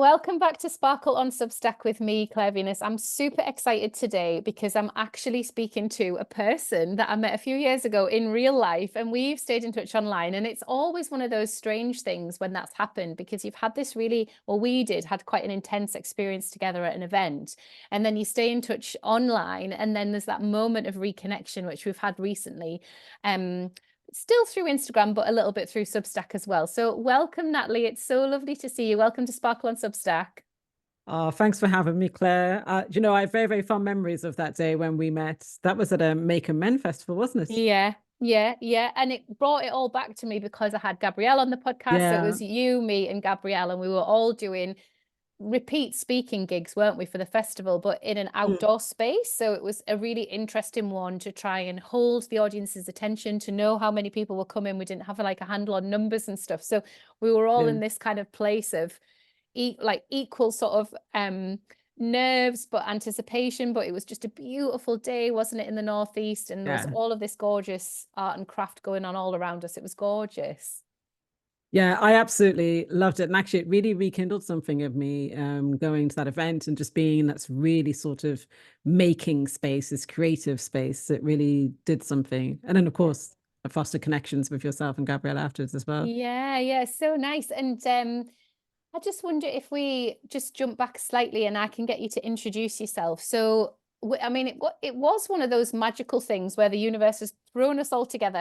Welcome back to Sparkle on Substack with me, Claire Venus. I'm super excited today because I'm actually speaking to a person that I met a few years ago in real life, and we've stayed in touch online. And it's always one of those strange things when that's happened, because you've had this really, well, had quite an intense experience together at an event, and then you stay in touch online, and then there's that moment of reconnection, which we've had recently. Still through Instagram, but a little bit through Substack as well. So welcome, Natalie. It's so lovely to see you. Welcome to Sparkle on Substack. Oh, thanks for having me, Claire. I have very, very fond memories of that day when we met. That was at a Make and Men festival, wasn't it? Yeah. And it brought it all back to me because I had Gabrielle on the podcast. So it Yeah, was you, me, and Gabrielle, and we were all doing repeat speaking gigs, weren't we, for the festival, but in an Mm. outdoor space. So it was a really interesting one to try and hold the audience's attention, to know how many people were coming. We didn't have like a handle on numbers and stuff. So we were all Yeah. in this kind of place of equal sort of nerves but anticipation. But it was just a beautiful day, wasn't it, in the Northeast, and there was Yeah. all of this gorgeous art and craft going on all around us. It was gorgeous. Yeah, I absolutely loved it. And actually, it really rekindled something of me going to that event and just being in that's really sort of making space, this creative space. It really did something. And then, of Yeah. course, I fostered connections with yourself and Gabrielle afterwards as well. Yeah, so nice. And I just wonder if we just jump back slightly and I can get you to introduce yourself. So, I mean, it was one of those magical things where the universe has thrown us all together,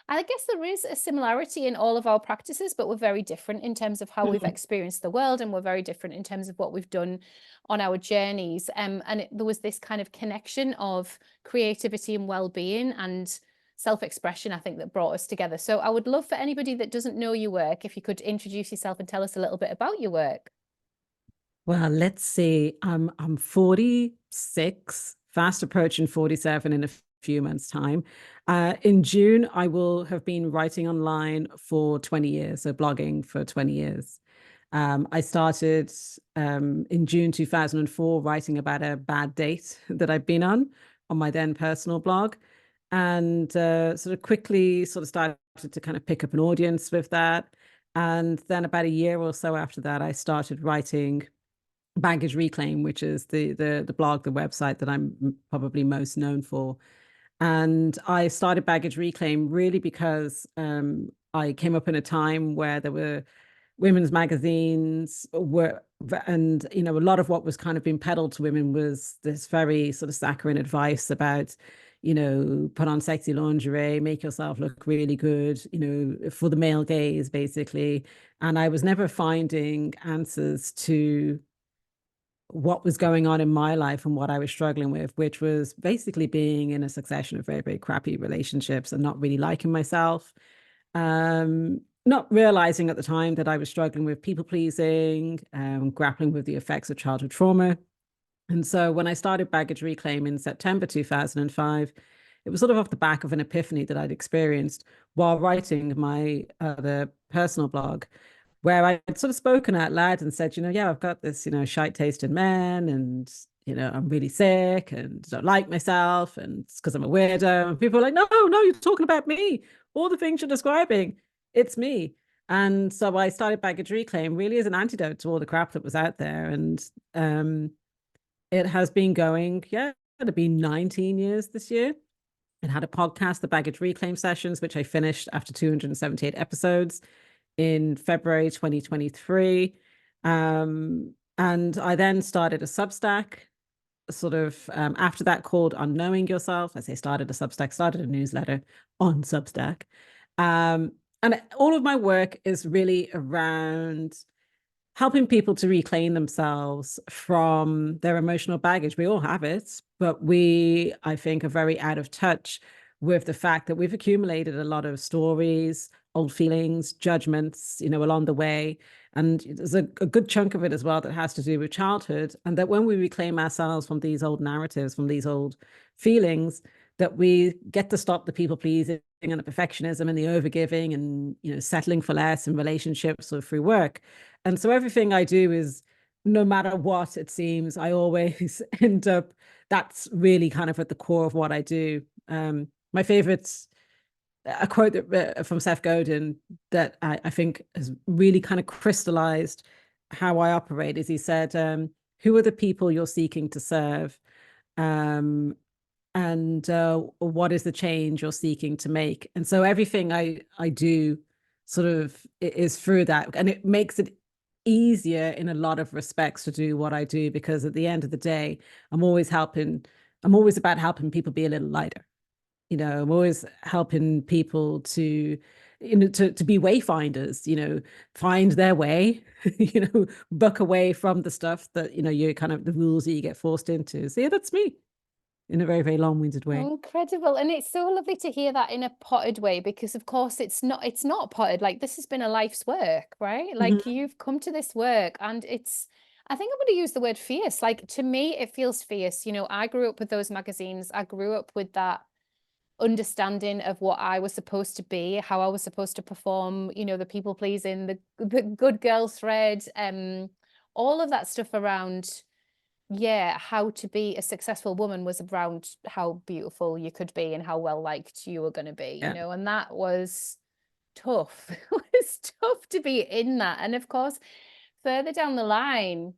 and I guess there is a similarity in all of our practices, but we're very different in terms of how we've Mm. experienced the world, and we're very different in terms of what we've done on our journeys. There was this kind of connection of creativity and well-being and self-expression, I think, that brought us together. So I would love for anybody that doesn't know your work, if you could introduce yourself and tell us a little bit about your work. Well, let's see. I'm 46, fast approaching 47 in a few months' time. In June, I will have been writing online for 20 years, so blogging for 20 years. I started in June 2004 writing about a bad date that I'd been on my then personal blog, and sort of quickly sort of started to kind of pick up an audience with that. And then about a year or so after that, I started writing Baggage Reclaim, which is the blog, the website that I'm probably most known for. And I started Baggage Reclaim really because I came up in a time where there were women's magazines were, and a lot of what was kind of being peddled to women was this very sort of saccharine advice about, put on sexy lingerie, make yourself look really good, for the male gaze, basically. And I was never finding answers to what was going on in my life and what I was struggling with, which was basically being in a succession of very, very crappy relationships and not really liking myself. Not realizing at the time that I was struggling with people pleasing, grappling with the effects of childhood trauma. And so when I started Baggage Reclaim in September 2005, it was sort of off the back of an epiphany that I'd experienced while writing my other personal blog, where I had sort of spoken out loud and said, yeah, I've got this, shite taste in men, and, I'm really sick and don't like myself, and it's because I'm a weirdo. And people are like, no, you're talking about me. All the things you're describing, it's me. And so I started Baggage Reclaim really as an antidote to all the crap that was out there. And it has been going, yeah, it'll be 19 years this year. It had a podcast, the Baggage Reclaim Sessions, which I finished after 278 episodes in February 2023. And I then started a Substack sort of after that, called Unknowing Yourself. I say started a Substack, started a newsletter on Substack. And all of my work is really around helping people to reclaim themselves from their emotional baggage. We all have it, but we, I think, are very out of touch with the fact that we've accumulated a lot of stories, old feelings, judgments, along the way. And there's a good chunk of it as well that has to do with childhood. And that when we reclaim ourselves from these old narratives, from these old feelings, that we get to stop the people pleasing and the perfectionism and the overgiving and, settling for less in relationships or through work. And so everything I do is, no matter what it seems, I always end up, that's really kind of at the core of what I do. My favorite, a quote that, from Seth Godin, that I think has really kind of crystallized how I operate is he said, who are the people you're seeking to serve? Um, and what is the change you're seeking to make? And so everything I do sort of is through that, and it makes it easier in a lot of respects to do what I do, because at the end of the day, I'm always about helping people be a little lighter. I'm always helping people to to be wayfinders, find their way, buck away from the stuff that you're kind of the rules that you get forced into. So yeah, that's me in a very, very long-winded way. Incredible. And it's so lovely to hear that in a potted way, because of course it's not potted. Like, this has been a life's work, right? Like, Mhm. you've come to this work, and I think I'm going to use the word fierce. Like, to me, it feels fierce. I grew up with those magazines. I grew up with that understanding of what I was supposed to be, how I was supposed to perform, the people pleasing, the good girl thread, all of that stuff around, yeah, how to be a successful woman was around how beautiful you could be and how well liked you were going to be, Yeah. and that was tough. It was tough to be in that. And of course, further down the line,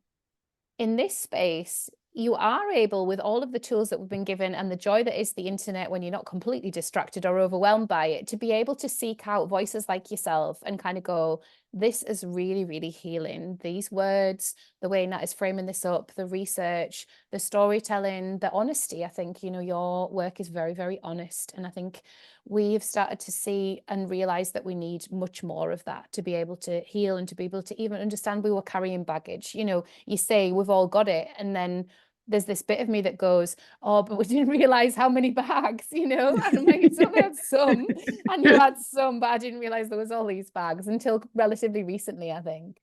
in this space, you are able, with all of the tools that we've been given and the joy that is the internet when you're not completely distracted or overwhelmed by it, to be able to seek out voices like yourself and kind of go, this is really, really healing. These words, the way Nat is framing this up, the research, the storytelling, the honesty. I think, your work is very, very honest. And I think we've started to see and realize that we need much more of that to be able to heal and to be able to even understand we were carrying baggage. You say we've all got it, and then there's this bit of me that goes, oh, but we didn't realize how many bags, and I'm like, it's only had some, and you had some, but I didn't realize there was all these bags until relatively recently, I think.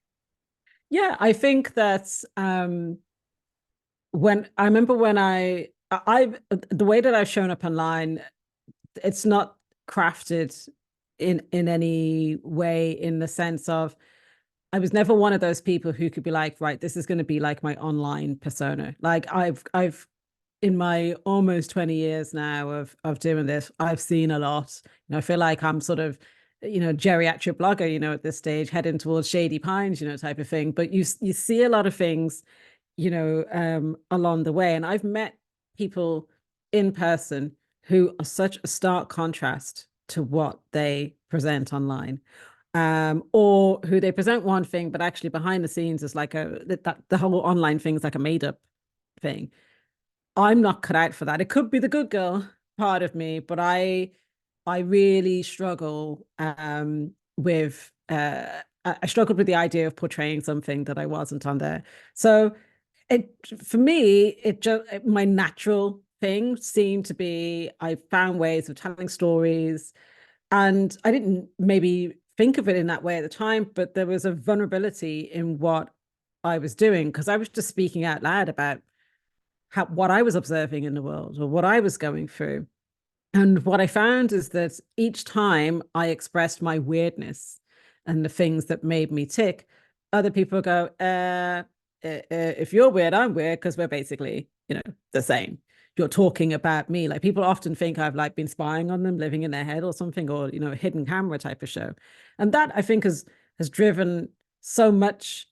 Yeah, I think that when I remember when I the way that I've shown up online, it's not crafted in any way, in the sense of I was never one of those people who could be like, right, this is going to be like my online persona. Like I've in my almost 20 years now of doing this, I've seen a lot. I feel like I'm sort of, geriatric blogger, at this stage, heading towards Shady Pines, type of thing. But you see a lot of things, along the way. And I've met people in person who are such a stark contrast to what they present online. Or who they present one thing, but actually behind the scenes is like the whole online thing is like a made up thing. I'm not cut out for that. It could be the good girl part of me, but I really struggle with I struggled with the idea of portraying something that I wasn't on there. So it for me, it just my natural thing seemed to be I found ways of telling stories, and I didn't maybe think of it in that way at the time, but there was a vulnerability in what I was doing, because I was just speaking out loud about what I was observing in the world or what I was going through. And what I found is that each time I expressed my weirdness and the things that made me tick, other people go, if you're weird, I'm weird, because we're basically, the same. You're talking about me. Like, people often think I've like been spying on them, living in their head or something, or, a hidden camera type of show. And that, I think, has driven so much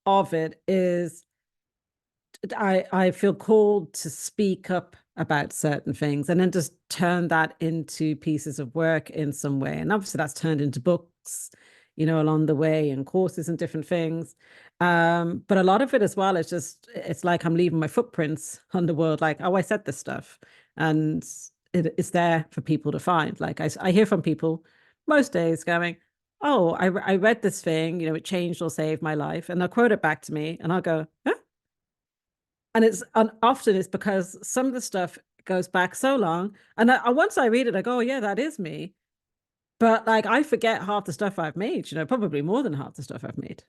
of it. Is I feel called to speak up about certain things, and then just turn that into pieces of work in some way. And obviously that's turned into books, along the way, and courses and different things. But a lot of it as well is just, it's like I'm leaving my footprints on the world, like, oh, I said this stuff, and it's there for people to find. Like, I hear from people most days going, oh, I read this thing, it changed or saved my life. And they'll quote it back to me, and I'll go, huh? And often it's because some of the stuff goes back so long, and once I read it, I go, oh, yeah, that is me. But like, I forget half the stuff I've made, probably more than half the stuff I've made.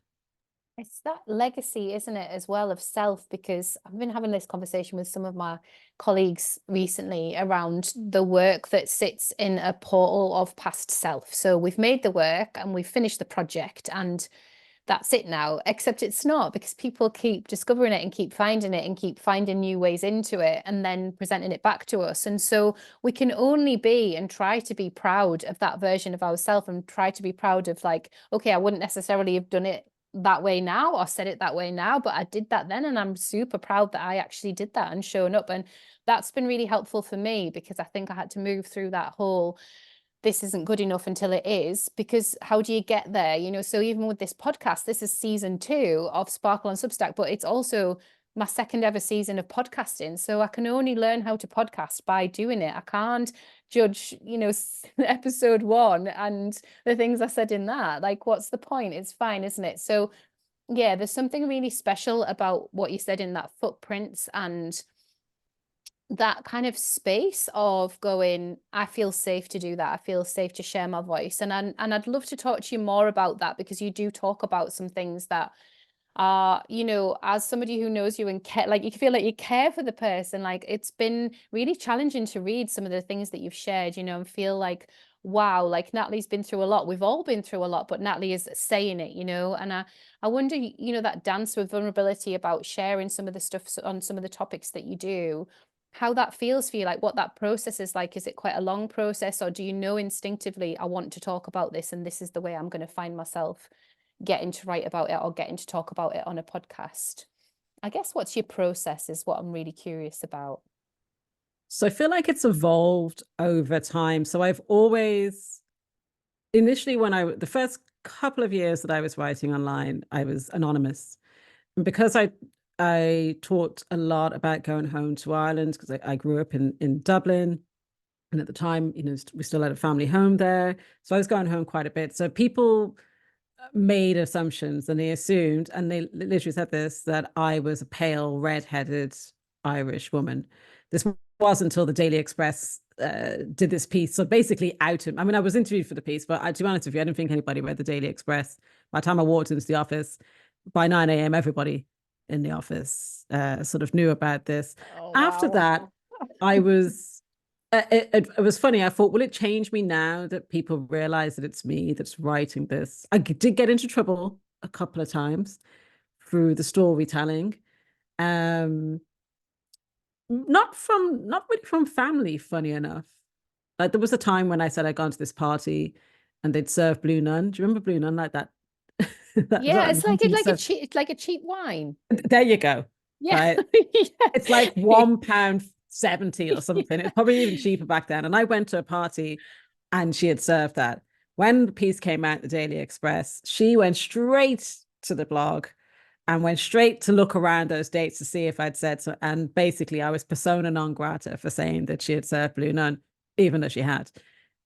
It's that legacy, isn't it, as well, of self? Because I've been having this conversation with some of my colleagues recently around the work that sits in a portal of past self. So we've made the work and we've finished the project, and that's it now, except it's not, because people keep discovering it and keep finding it and keep finding new ways into it and then presenting it back to us. And so we can only be and try to be proud of that version of ourselves, and try to be proud of, like, okay, I wouldn't necessarily have done it that way now or said it that way now, but I did that then, and I'm super proud that I actually did that and shown up. And that's been really helpful for me, because I think I had to move through that whole this isn't good enough until it is, because how do you get there? You know, so even with this podcast, this is season 2 of Sparkle on Substack, but it's also my second ever season of podcasting. So I can only learn how to podcast by doing it. I can't judge, you know, episode 1 and the things I said in that. Like, what's the point? It's fine, isn't it? So yeah, there's something really special about what you said in that footprints, and that kind of space of going, I feel safe to do that. I feel safe to share my voice. And I'd love to talk to you more about that, because you do talk about some things that are, you know, as somebody who knows you and care, like you feel like you care for the person. Like, it's been really challenging to read some of the things that you've shared, you know, and feel like, wow, like Natalie's been through a lot. We've all been through a lot, but Natalie is saying it, you know. And I wonder, you know, that dance with vulnerability about sharing some of the stuff on some of the topics that you do, how that feels for you, like what that process is like. Is it quite a long process, or do you know instinctively, I want to talk about this and this is the way I'm going to find myself getting to write about it or getting to talk about it on a podcast? I guess what's your process is what I'm really curious about. So I feel like it's evolved over time. So I've always, initially, the first couple of years that I was writing online, I was anonymous. And because I taught a lot about going home to Ireland, because I grew up in Dublin. And at the time, you know, we still had a family home there. So I was going home quite a bit. So people made assumptions, and they assumed, and they literally said this, that I was a pale, red-headed Irish woman. This was until the Daily Express did this piece. So basically outed. I mean, I was interviewed for the piece, but to be honest with you, I didn't think anybody read the Daily Express. By the time I walked into the office, by 9 a.m., everybody in the office sort of knew about this. Oh, After wow. that, I was it was funny. I thought, will it change me now that people realize that it's me that's writing this? I did get into trouble a couple of times through the storytelling. Um, not really from family, funny enough. Like, there was a time when I said I'd gone to this party and they'd serve Blue Nun. Do you remember Blue Nun, like that? That was Yeah, like it's like nineteen. it's like a cheap wine. There you go. Yeah. Right. It's like £1.70 or something. It's probably even cheaper back then. And I went to a party and she had served that. When the piece came out, the Daily Express, she went straight to the blog and went straight to look around those dates to see if I'd said so. And basically, I was persona non grata for saying that she had served Blue Nun, even though she had.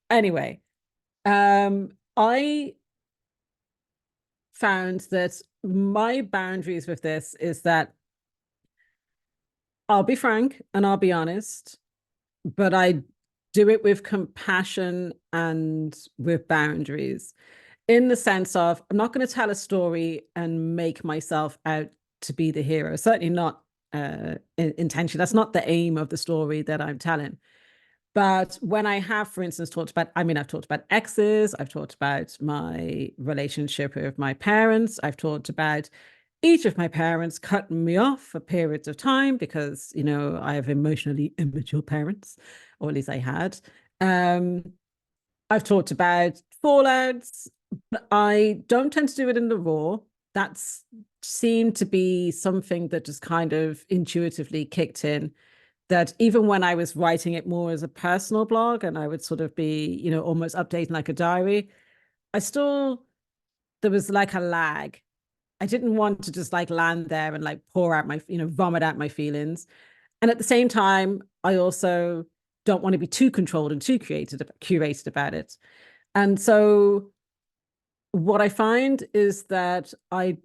Anyway, I found that my boundaries with this is that I'll be frank and I'll be honest, but I do it with compassion and with boundaries, in the sense of, I'm not going to tell a story and make myself out to be the hero. Certainly not intention. That's not the aim of the story that I'm telling. But when I have, for instance, I've talked about exes, I've talked about my relationship with my parents, I've talked about each of my parents cutting me off for periods of time because, you know, I have emotionally immature parents, or at least I had. I've talked about fallouts, but I don't tend to do it in the raw. That's seemed to be something that just kind of intuitively kicked in, that even when I was writing it more as a personal blog and I would sort of be, you know, almost updating like a diary, there was like a lag. I didn't want to just like land there and like pour out my, you know, vomit out my feelings. And at the same time, I also don't want to be too controlled and too curated about it. And so what I find is that I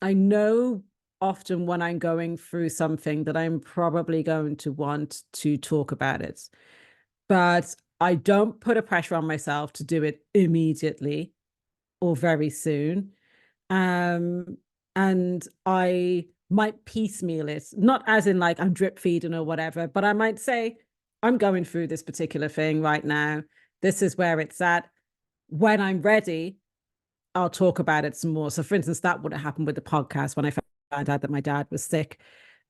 know often when I'm going through something that I'm probably going to want to talk about it. But I don't put a pressure on myself to do it immediately or very soon. Um, and I might piecemeal it, not as in like I'm drip feeding or whatever, but I might say, I'm going through this particular thing right now. This is where it's at. When I'm ready, I'll talk about it some more. So, for instance, that would have happened with the podcast when I found out that my dad was sick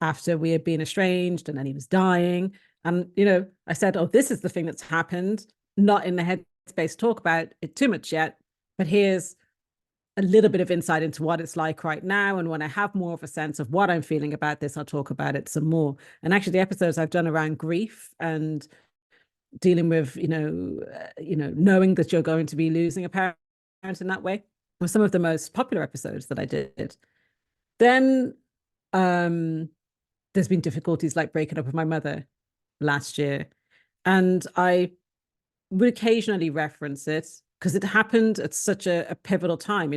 after we had been estranged and then he was dying. And, you know, I said, oh, this is the thing that's happened, not in the headspace to talk about it too much yet, but here's a little bit of insight into what it's like right now. And when I have more of a sense of what I'm feeling about this, I'll talk about it some more. And actually, the episodes I've done around grief and dealing with, knowing that you're going to be losing a parent in that way were some of the most popular episodes that I did. Then there's been difficulties like breaking up with my mother last year. And I would occasionally reference it because it happened at such a pivotal time.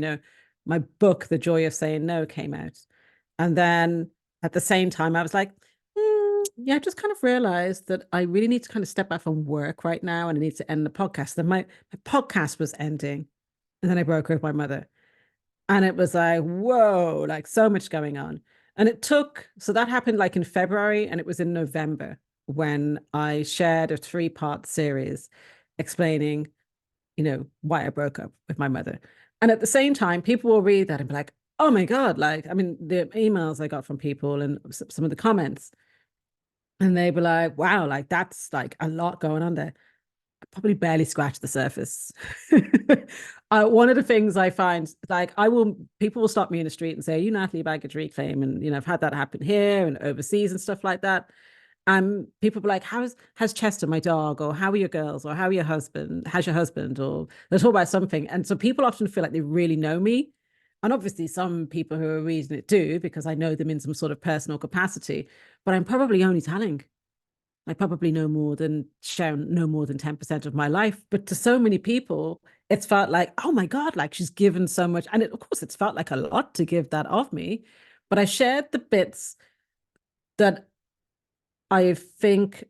My book, The Joy of Saying No, came out. And then at the same time, I was like, yeah, I just kind of realized that I really need to kind of step back from work right now and I need to end the podcast. Then my podcast was ending. And then I broke up with my mother. And it was like, whoa, like so much going on. And so that happened like in February, and it was in November when I shared a 3-part series explaining, why I broke up with my mother. And at the same time, people will read that and be like, oh my God, like, I mean, the emails I got from people and some of the comments, and they were like, wow, like that's like a lot going on there. Probably barely scratched the surface. One of the things I find, like, people will stop me in the street and say, you Natalie baggage reclaim. And, I've had that happen here and overseas and stuff like that. People be like, how's Chester, my dog? Or how are your girls? Or how are your husband? How's your husband? Or they'll talk about something. And so people often feel like they really know me. And obviously some people who are reading it do, because I know them in some sort of personal capacity, but I'm probably only telling. I probably know more than Sharon, no more than 10% of my life. But to so many people, it's felt like, oh my God, like she's given so much. And of course, it's felt like a lot to give that of me. But I shared the bits that I think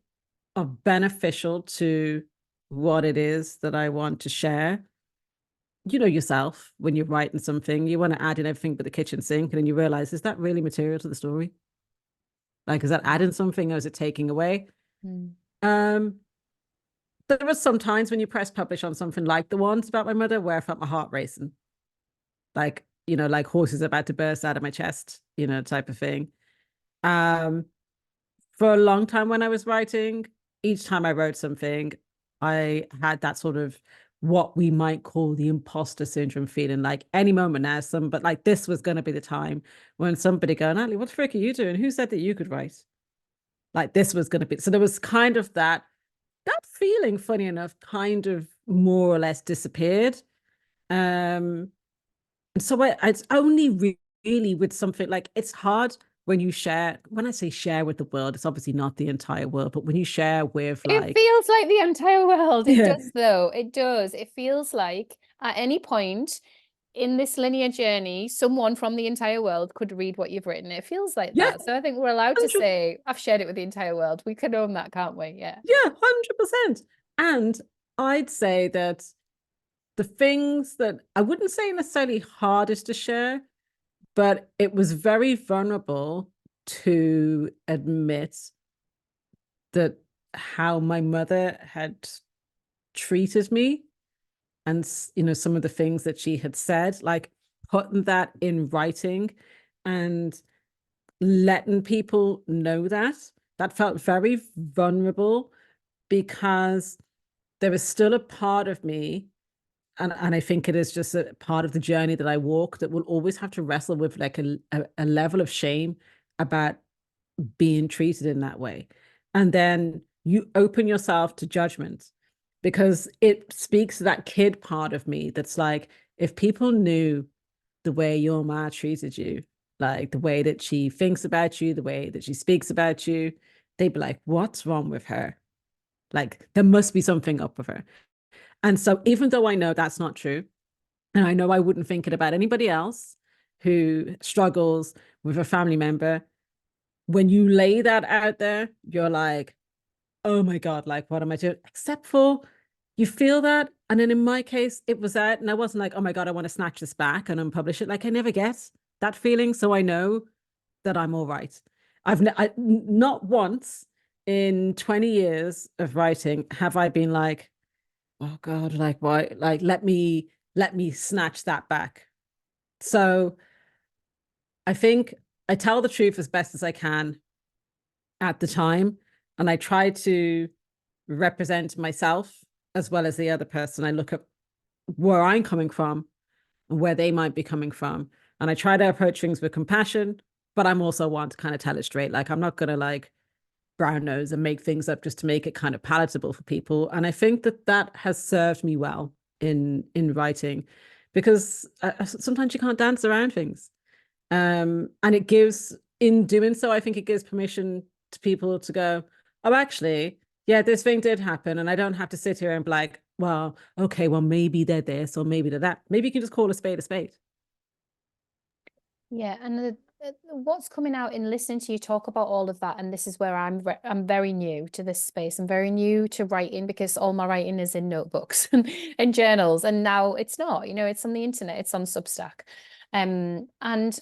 are beneficial to what it is that I want to share. Yourself, when you're writing something, you want to add in everything but the kitchen sink. And then you realize, is that really material to the story? Like, is that adding something or is it taking away? Um, there were some times when you press publish on something like the ones about my mother where I felt my heart racing. Like, like horses about to burst out of my chest, type of thing. For a long time when I was writing, each time I wrote something, I had that sort of what we might call the imposter syndrome feeling, like any moment now, but like this was going to be the time when somebody go, Natalie, what the frick are you doing? Who said that you could write? Like this was going to be. So there was kind of that feeling, funny enough, kind of more or less disappeared. And so it's only really with something like, it's hard when you share, when I say share with the world, it's obviously not the entire world, but when you share with It like, feels like the entire world. It yeah, does, though. It does. It feels like at any point in this linear journey, someone from the entire world could read what you've written. It feels like yeah, that. So I think we're allowed to 100, say, I've shared it with the entire world. We can own that, can't we? Yeah. yeah, 100%. And I'd say that the things that I wouldn't say necessarily hardest to share, but it was very vulnerable to admit that how my mother had treated me and some of the things that she had said, like putting that in writing and letting people know that felt very vulnerable because there was still a part of me, and I think it is just a part of the journey that I walk, that will always have to wrestle with like a level of shame about being treated in that way. And then you open yourself to judgment because it speaks to that kid part of me that's like, if people knew the way your ma treated you, like the way that she thinks about you, the way that she speaks about you, they'd be like, what's wrong with her? Like, there must be something up with her. And so, even though I know that's not true, and I know I wouldn't think it about anybody else who struggles with a family member, when you lay that out there, you're like, oh my God, like, what am I doing? Except for you feel that. And then in my case, it was out, and I wasn't like, oh my God, I want to snatch this back and unpublish it. Like, I never get that feeling. So I know that I'm all right. Not once in 20 years of writing have I been like, oh God, like, why? Like, let me snatch that back. So I think I tell the truth as best as I can at the time. And I try to represent myself as well as the other person. I look at where I'm coming from and where they might be coming from. And I try to approach things with compassion, but I'm also want to kind of tell it straight. Like, I'm not going to like brown nose and make things up just to make it kind of palatable for people. And I think that that has served me well in writing, because sometimes you can't dance around things. And it gives, in doing so, I think it gives permission to people to go, oh, actually, yeah, this thing did happen. And I don't have to sit here and be like, well, okay, well, maybe they're this or maybe they're that. Maybe you can just call a spade a spade. Yeah, and what's coming out in listening to you talk about all of that, and this is where I'm very new to this space. I'm very new to writing because all my writing is in notebooks and journals, and now it's not. It's on the internet, it's on Substack. And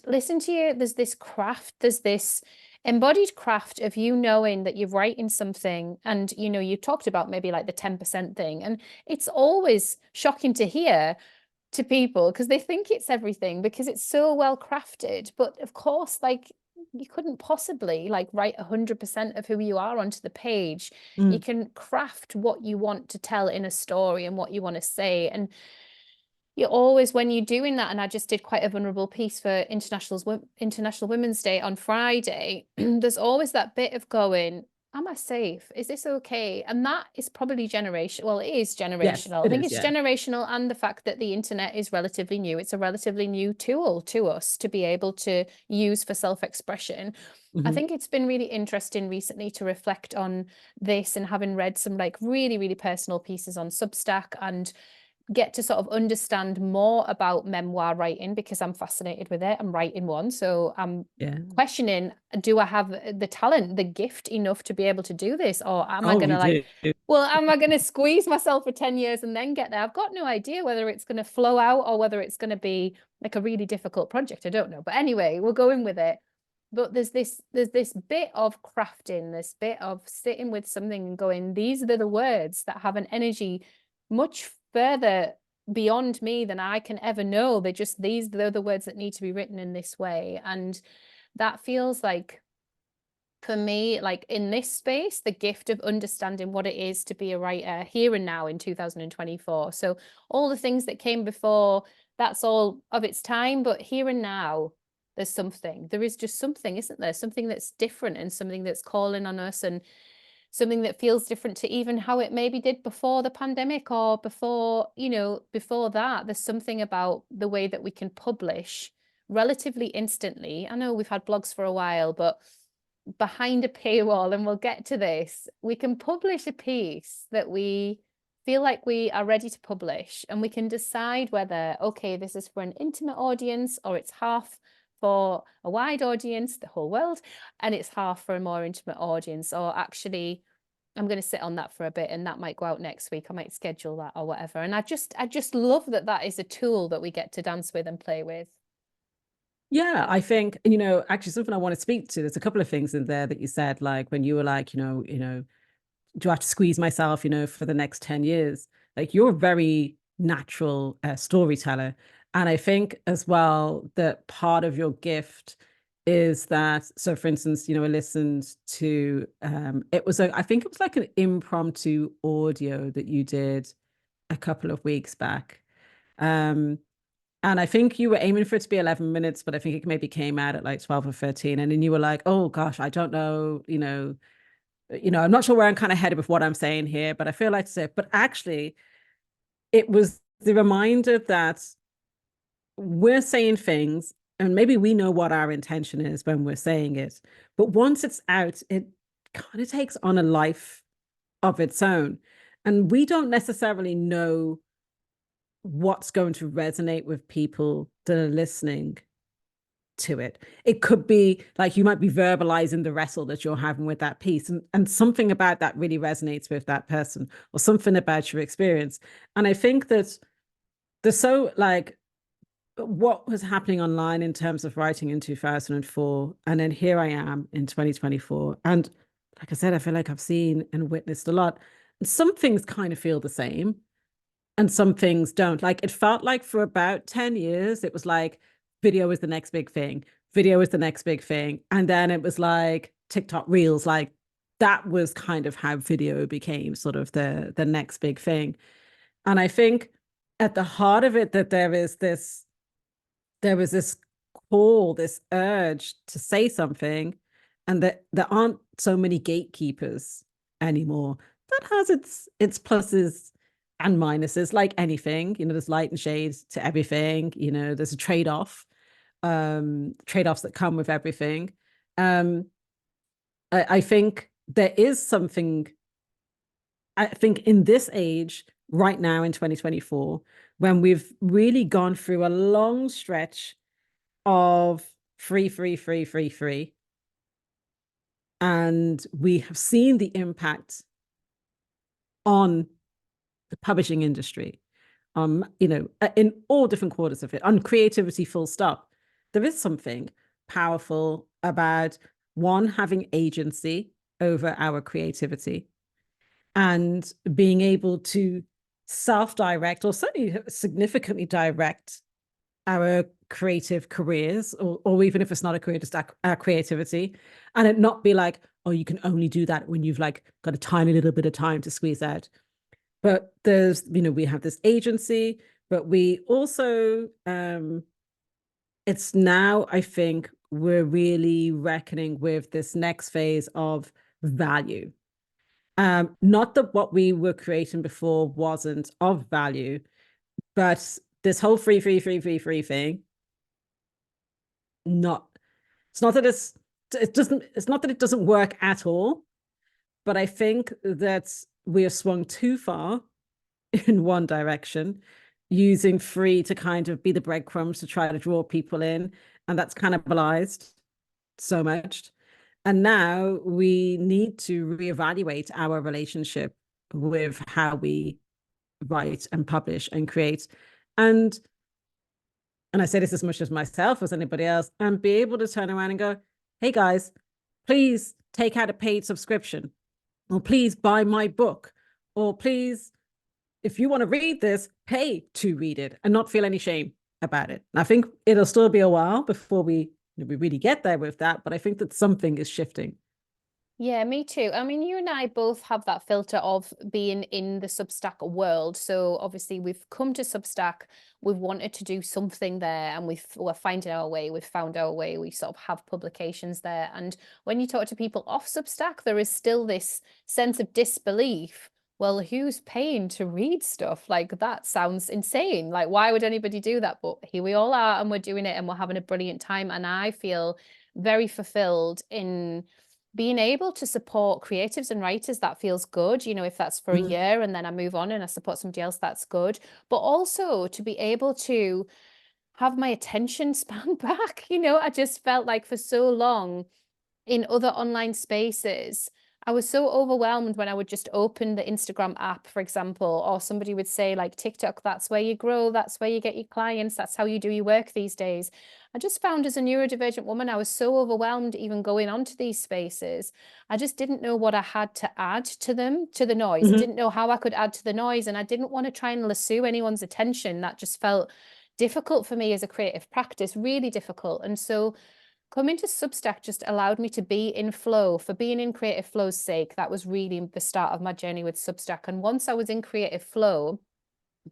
listen to you. There's this craft. There's this embodied craft of you knowing that you're writing something, and you talked about maybe like the 10% thing, and it's always shocking to hear to people because they think it's everything because it's so well crafted. But of course, like, you couldn't possibly like write 100% of who you are onto the page. You can craft what you want to tell in a story and what you want to say. And you're always, when you're doing that, and I just did quite a vulnerable piece for International Women's Day on Friday, there's always that bit of going, am I safe? Is this okay? And that is probably generational. Well, it is Yes, generational. I it think is. it's Yeah. generational, and the fact that the internet is relatively new. It's a relatively new tool to us to be able to use for self-expression. I think it's been really interesting recently to reflect on this, and having read some like really, really personal pieces on Substack, and get to sort of understand more about memoir writing because I'm fascinated with it. I'm writing one, so I'm Yeah. questioning, do I have the talent, the gift enough to be able to do this? Or am I Oh, going you to like, do. well, am I going to squeeze myself for 10 years and then get there? I've got no idea whether it's going to flow out or whether it's going to be like a really difficult project. I don't know. But anyway, we're going with it. But there's this bit of crafting, this bit of sitting with something and going, these are the words that have an energy much further beyond me than I can ever know. They're the words that need to be written in this way. And that feels like, for me, like in this space, the gift of understanding what it is to be a writer here and now in 2024. So all the things that came before, that's all of its time, but here and now, there is just something, isn't there? Something that's different, and something that's calling on us, and something that feels different to even how it maybe did before the pandemic, or before that. There's something about the way that we can publish relatively instantly. I know we've had blogs for a while, but behind a paywall, and we'll get to this, we can publish a piece that we feel like we are ready to publish, and we can decide whether, okay, this is for an intimate audience, or it's half for a wide audience, the whole world, and it's half for a more intimate audience. Or actually, I'm going to sit on that for a bit, and that might go out next week. I might schedule that or whatever. And I just love that that is a tool that we get to dance with and play with. Yeah, I think, actually something I want to speak to, there's a couple of things in there that you said, like when you were like, do I have to squeeze myself, for the next 10 years? Like, you're a very natural storyteller. And I think as well that part of your gift is that, so for instance, I listened to, I think it was like an impromptu audio that you did a couple of weeks back. Um, and I think you were aiming for it to be 11 minutes, but I think it maybe came out at like 12 or 13. And then you were like, oh gosh, I don't know, I'm not sure where I'm kind of headed with what I'm saying here, but I feel like to say it. But actually, it was the reminder that we're saying things, and maybe we know what our intention is when we're saying it. But once it's out, it kind of takes on a life of its own. And we don't necessarily know what's going to resonate with people that are listening to it. It could be like you might be verbalizing the wrestle that you're having with that piece, and something about that really resonates with that person, or something about your experience. And I think that there's so like what was happening online in terms of writing in 2004, and then here I am in 2024. And like I said, I feel like I've seen and witnessed a lot. And some things kind of feel the same and some things don't. Like, it felt like for about 10 years, it was like video is the next big thing. Video is the next big thing. And then it was like TikTok Reels, like that was kind of how video became sort of the next big thing. And I think at the heart of it, that there is this there was this call, this urge to say something, and that there aren't so many gatekeepers anymore. That has its pluses and minuses, like anything. There's light and shades to everything. There's a trade-off, trade-offs that come with everything. Um, I think there is something, I think in this age, right now in 2024, when we've really gone through a long stretch of free, free, free, free, free, and we have seen the impact on the publishing industry, in all different quarters of it, on creativity, full stop. There is something powerful about one, having agency over our creativity and being able to self-direct, or certainly significantly direct, our creative careers, or even if it's not a career, just our creativity, and it not be like, oh, you can only do that when you've like got a tiny little bit of time to squeeze out. But we have this agency, but we also, it's now, I think we're really reckoning with this next phase of value. Not that what we were creating before wasn't of value, but this whole free, free, free, free, free thing, not, it's not that it's not that it doesn't work at all, but I think that we have swung too far in one direction, using free to kind of be the breadcrumbs to try to draw people in. And that's cannibalized so much. And now we need to reevaluate our relationship with how we write and publish and create. And I say this as much as myself as anybody else, and be able to turn around and go, hey guys, please take out a paid subscription, or please buy my book, or please, if you want to read this, pay to read it, and not feel any shame about it. And I think it'll still be a while before we really get there with that, but I think that something is shifting. Yeah, me too. I mean, you and I both have that filter of being in the Substack world. So obviously we've come to Substack, we've wanted to do something there, and we're finding our way, we've found our way, we sort of have publications there. And when you talk to people off Substack, there is still this sense of disbelief. Well, who's paying to read stuff? Like, that sounds insane. Like, why would anybody do that? But here we all are, and we're doing it, and we're having a brilliant time. And I feel very fulfilled in being able to support creatives and writers. That feels good. If that's for a year and then I move on and I support somebody else, that's good. But also to be able to have my attention span back. I just felt like for so long in other online spaces, I was so overwhelmed when I would just open the Instagram app, for example, or somebody would say like TikTok, that's where you grow, that's where you get your clients, that's how you do your work these days. I just found as a neurodivergent woman, I was so overwhelmed even going onto these spaces. I just didn't know what I had to add to them, to the noise. I didn't know how I could add to the noise, and I didn't want to try and lasso anyone's attention. That just felt difficult for me as a creative practice, really difficult. And so coming to Substack just allowed me to be in flow. For being in creative flow's sake, that was really the start of my journey with Substack. And once I was in creative flow,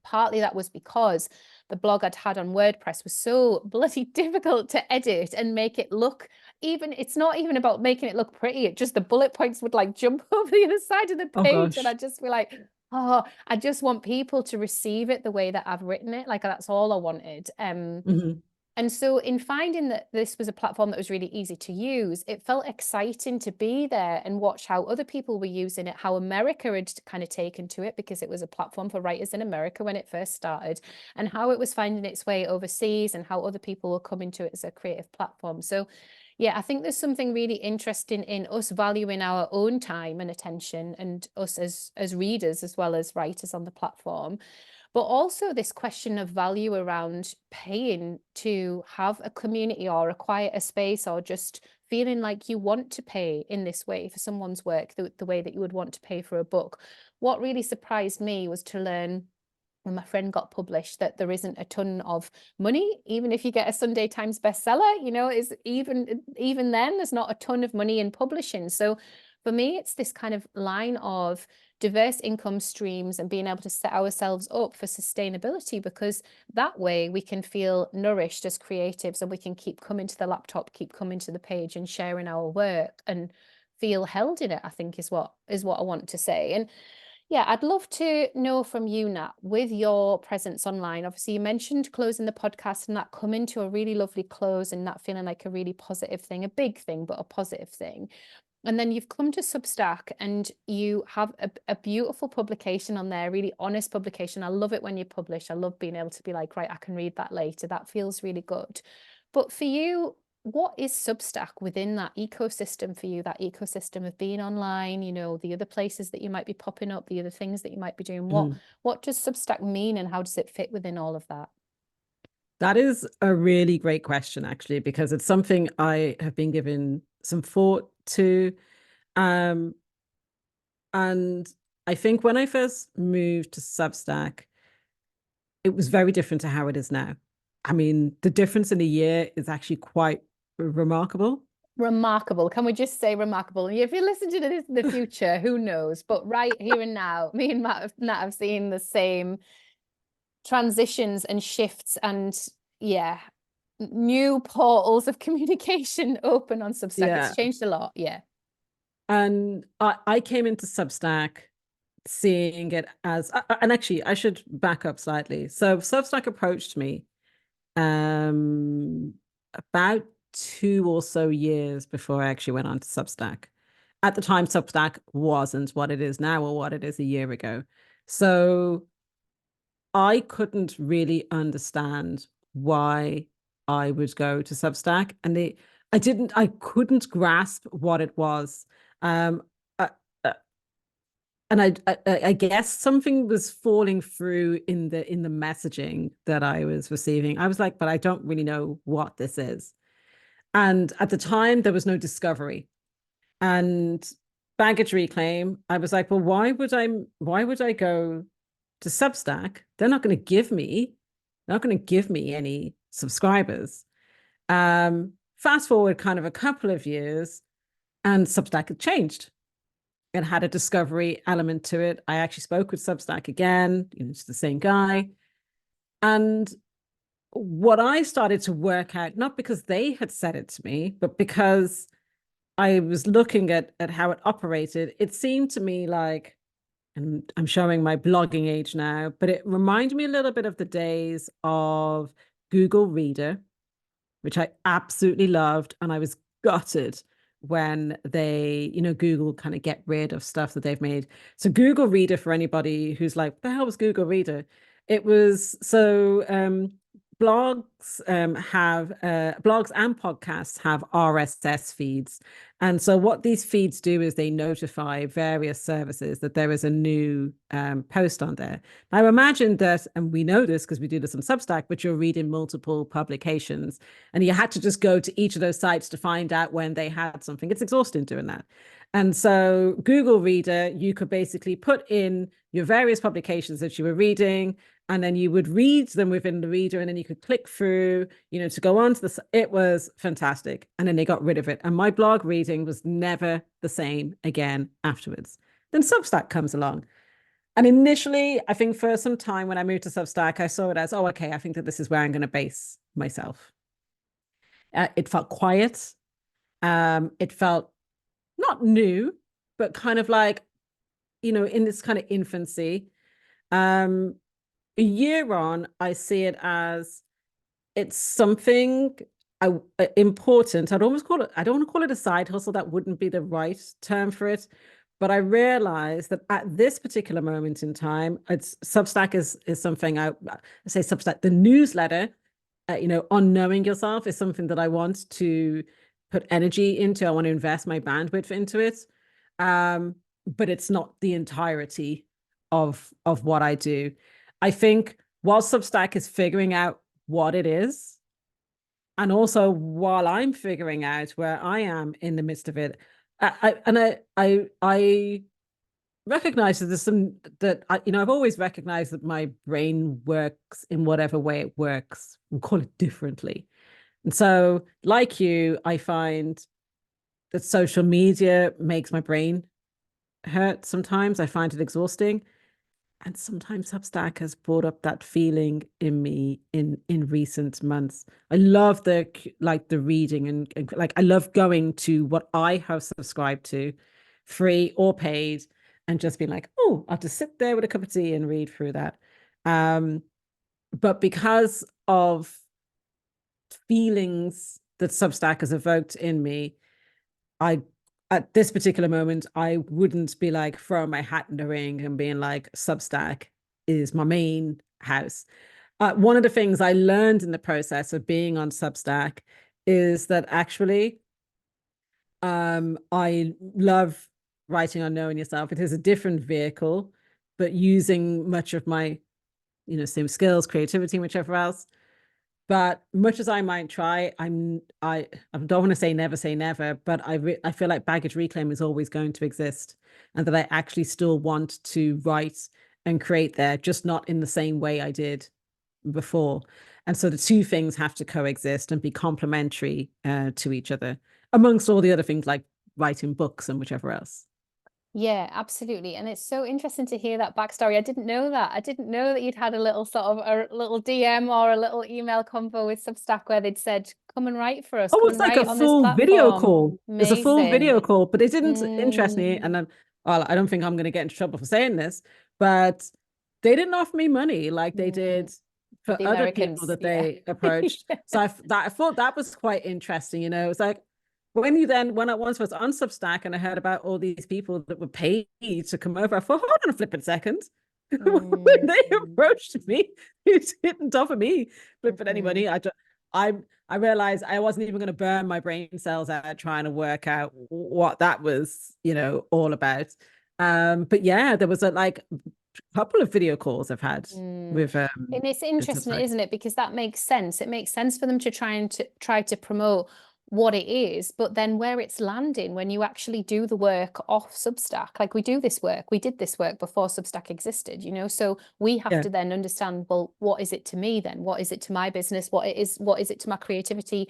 partly that was because the blog I'd had on WordPress was so bloody difficult to edit and make it look, even, it's not even about making it look pretty, it just, the bullet points would like jump over the other side of the Oh page, and gosh. I'd just be like, oh, I just want people to receive it the way that I've written it. Like, that's all I wanted. And so in finding that this was a platform that was really easy to use, it felt exciting to be there and watch how other people were using it, how America had kind of taken to it, because it was a platform for writers in America when it first started, and how it was finding its way overseas, and how other people were coming to it as a creative platform. So yeah, I think there's something really interesting in us valuing our own time and attention, and us as readers as well as writers on the platform. But also this question of value around paying to have a community or acquire a space, or just feeling like you want to pay in this way for someone's work, the way that you would want to pay for a book. What really surprised me was to learn when my friend got published that there isn't a ton of money, even if you get a Sunday Times bestseller, is even then there's not a ton of money in publishing. So for me, it's this kind of line of diverse income streams and being able to set ourselves up for sustainability, because that way we can feel nourished as creatives and we can keep coming to the laptop, keep coming to the page and sharing our work and feel held in it, I think is what I want to say. And yeah, I'd love to know from you, Nat, with your presence online. Obviously, you mentioned closing the podcast and that coming to a really lovely close and that feeling like a really positive thing, a big thing, but a positive thing. And then you've come to Substack and you have a beautiful publication on there, really honest publication. I love it when you publish. I love being able to be like, right, I can read that later. That feels really good. But for you, what is Substack within that ecosystem for you, that ecosystem of being online, you know, the other places that you might be popping up, the other things that you might be doing? What does Substack mean and how does it fit within all of that? That is a really great question, actually, because it's something I have been given some thought to. And I think when I first moved to Substack, it was very different to how it is now. I mean, the difference in a year is actually quite remarkable. Remarkable. Can we just say remarkable? And if you listen to this in the future, who knows? But right here and now, me and Nat have seen the same transitions and shifts and yeah, new portals of communication open on Substack. Yeah. It's changed a lot. Yeah. And I came into Substack seeing it as, and actually, I should back up slightly. So Substack approached me about 2 or so years before I actually went on to Substack. At the time, Substack wasn't what it is now or what it is a year ago. So I couldn't really understand why I would go to Substack, and I couldn't grasp what it was. Um, uh, uh, and I guess something was falling through in the messaging that I was receiving. I was like, but I don't really know what this is. And at the time, there was no discovery. And baggage reclaim, I was like, well, why would I go to Substack? They're not going to give me any subscribers. Fast forward kind of a couple of years, and Substack had changed. It had a discovery element to it. I actually spoke with Substack again, it's the same guy. And what I started to work out, not because they had said it to me, but because I was looking at how it operated, it seemed to me like, and I'm showing my blogging age now, but it reminded me a little bit of the days of Google Reader, which I absolutely loved. And I was gutted when Google kind of get rid of stuff that they've made. So Google Reader, for anybody who's like, what the hell was Google Reader? It was blogs blogs and podcasts have RSS feeds. And so what these feeds do is they notify various services that there is a new post on there. Now imagine that, and we know this because we do this on Substack, but you're reading multiple publications and you had to just go to each of those sites to find out when they had something. It's exhausting doing that. And so Google Reader, you could basically put in your various publications that you were reading, and then you would read them within the reader, and then you could click through, to go on to this. It was fantastic. And then they got rid of it. And my blog reading was never the same again afterwards. Then Substack comes along. And initially, I think for some time when I moved to Substack, I saw it as, oh, okay, I think that this is where I'm going to base myself. It felt quiet. It felt not new, but kind of like, in this kind of infancy. A year on, I see it as it's something important. I'd almost call it, I don't want to call it a side hustle. That wouldn't be the right term for it. But I realized that at this particular moment in time, Substack is something I say Substack, the newsletter, on knowing yourself is something that I want to put energy into. I want to invest my bandwidth into it. But it's not the entirety of what I do. I think while Substack is figuring out what it is, and also while I'm figuring out where I am in the midst of it, I recognize that there's some that I've always recognized that my brain works in whatever way it works. We'll call it differently. And so, like you, I find that social media makes my brain hurt sometimes. I find it exhausting. And sometimes Substack has brought up that feeling in me in recent months. I love the reading and like I love going to what I have subscribed to, free or paid, and just being like, oh, I'll just sit there with a cup of tea and read through that. Um, but because of feelings that Substack has evoked in me, I at this particular moment, I wouldn't be like throwing my hat in the ring and being like, Substack is my main house. One of the things I learned in the process of being on Substack is that actually, I love writing on Knowing Yourself. It is a different vehicle, but using much of my, same skills, creativity, whichever else. But much as I might try, I don't want to say never, but I feel like baggage reclaim is always going to exist, and that I actually still want to write and create there, just not in the same way I did before. And so the two things have to coexist and be complementary to each other, amongst all the other things like writing books and whichever else. Yeah, absolutely. And it's so interesting to hear that backstory. I didn't know that. I didn't know that you'd had a little sort of a little DM or a little email convo with Substack where they'd said, come and write for us, Oh, come it's and like a write on this full video platform. call. It's a full Amazing. video call, but it didn't interest me. Mm, And then, well, I don't think I'm going to get into trouble for saying this, but they didn't offer me money like they did mm. for The other people Americans, that yeah. they approached. So I thought that was quite interesting. It was like when I once was on Substack and I heard about all these people that were paid to come over, I thought, hold on a flipping second. When they Mm, approached me, it didn't offer me flipping any mhm. money. I I realized I wasn't even going to burn my brain cells out trying to work out what that was, all about. But yeah, there was a couple of video calls I've had Mm. with And it's with interesting, Substack. isn't it? Because that makes sense. It makes sense for them to try to promote what it is, but then where it's landing when you actually do the work off Substack. Like we do this work, we did this work before Substack existed, so we have Yeah. to then understand, well, what is it to me then? What is it to my business? What is it to my creativity?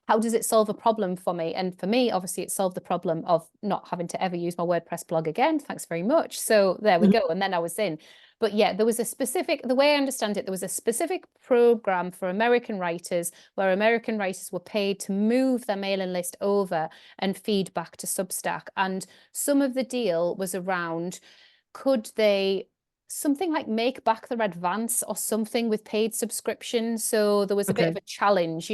How does it solve a problem for me? And for me, obviously, it solved the problem of not having to ever use my WordPress blog again. Thanks very much. So there we Mhm. go. And then I was in. But yeah, there was the way I understand it, there was a specific program for American writers where American writers were paid to move their mailing list over and feed back to Substack. And some of the deal was around, could they something like make back their advance or something with paid subscriptions? So there was a bit of Okay. a challenge,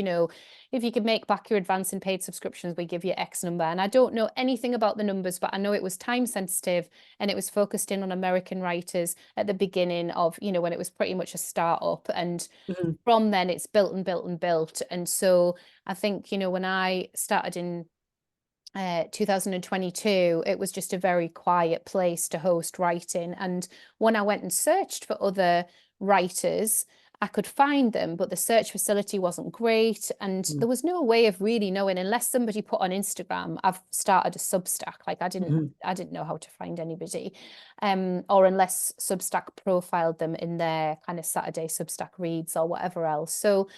if you could make back your advance in paid subscriptions, we give you X number. And I don't know anything about the numbers, but I know it was time sensitive and it was focused in on American writers at the beginning of, when it was pretty much a startup. And Mhm. from then it's built and built and built. And so I think, when I started in 2022, it was just a very quiet place to host writing. And when I went and searched for other writers, I could find them, but the search facility wasn't great. And there was no way of really knowing unless somebody put on Instagram, I've started a Substack. Like Mhm. I didn't know how to find anybody. Or unless Substack profiled them in their kind of Saturday Substack reads or whatever else. So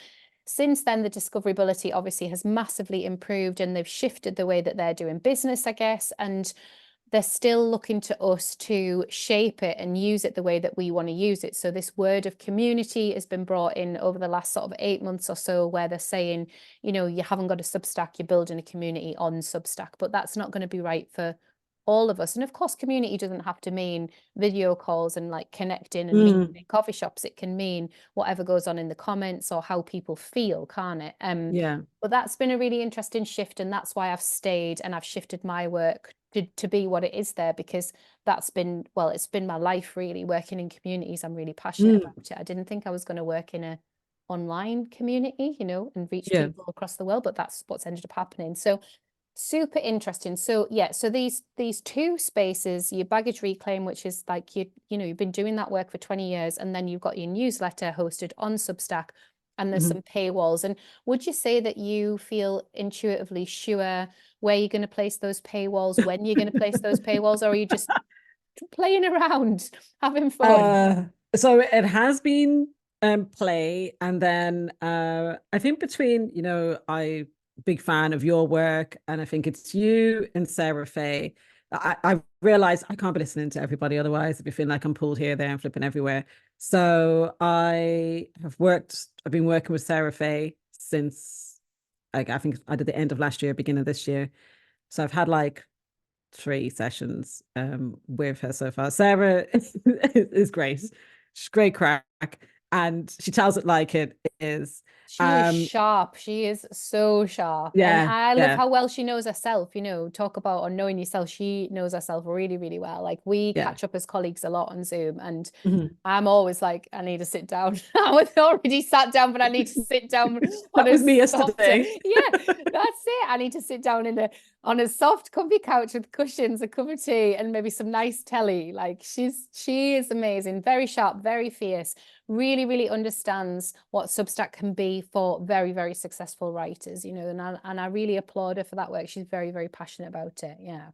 since then, the discoverability obviously has massively improved and they've shifted the way that they're doing business, I guess. And they're still looking to us to shape it and use it the way that we want to use it. So this word of community has been brought in over the last sort of 8 months or so, where they're saying, you haven't got a Substack, you're building a community on Substack, but that's not going to be right for all of us. And of course, community doesn't have to mean video calls and like connecting and meeting Mm. in coffee shops. It can mean whatever goes on in the comments or how people feel, can't it? Yeah. But that's been a really interesting shift, and that's why I've stayed and I've shifted my work to be what it is there, because it's been my life really, working in communities. I'm really passionate Mm. about it. I didn't think I was going to work in a online community, and reach Yeah. people across the world, but that's what's ended up happening. So super interesting. So yeah, so these two spaces, your baggage reclaim, which is like you've been doing that work for 20 years, and then you've got your newsletter hosted on Substack, and there's Mhm. some paywalls. And would you say that you feel intuitively sure where you're going to place those paywalls, when you're going to place those paywalls, or are you just playing around, having fun? Uh, so it has been play, and then I think between, I big fan of your work, and I think it's you and Sarah Faye I realize I can't be listening to everybody, otherwise I'd be feeling like I'm pulled here, there, and flipping everywhere. So I've been working with Sarah Fay since, like, I think I did the end of last year, beginning of this year. So I've had like 3 sessions with her so far. Sarah is great. She's great crack, and she tells it like it is. She is sharp. She is so sharp. And Yeah, I love yeah, how well she knows herself, talk about on knowing yourself. She knows herself really, really well. Like we yeah. catch up as colleagues a lot on Zoom, and Mhm. I'm always like, I need to sit down. I was already sat down, but I need to sit down on That a was me softer. yesterday. Yeah, that's it. I need to sit down on a soft, comfy couch with cushions, a cup of tea, and maybe some nice telly. Like she is amazing, very sharp, very fierce, really, really understands what Substack can be for very, very successful writers, and I really applaud her for that work. She's very, very passionate about it. Yeah.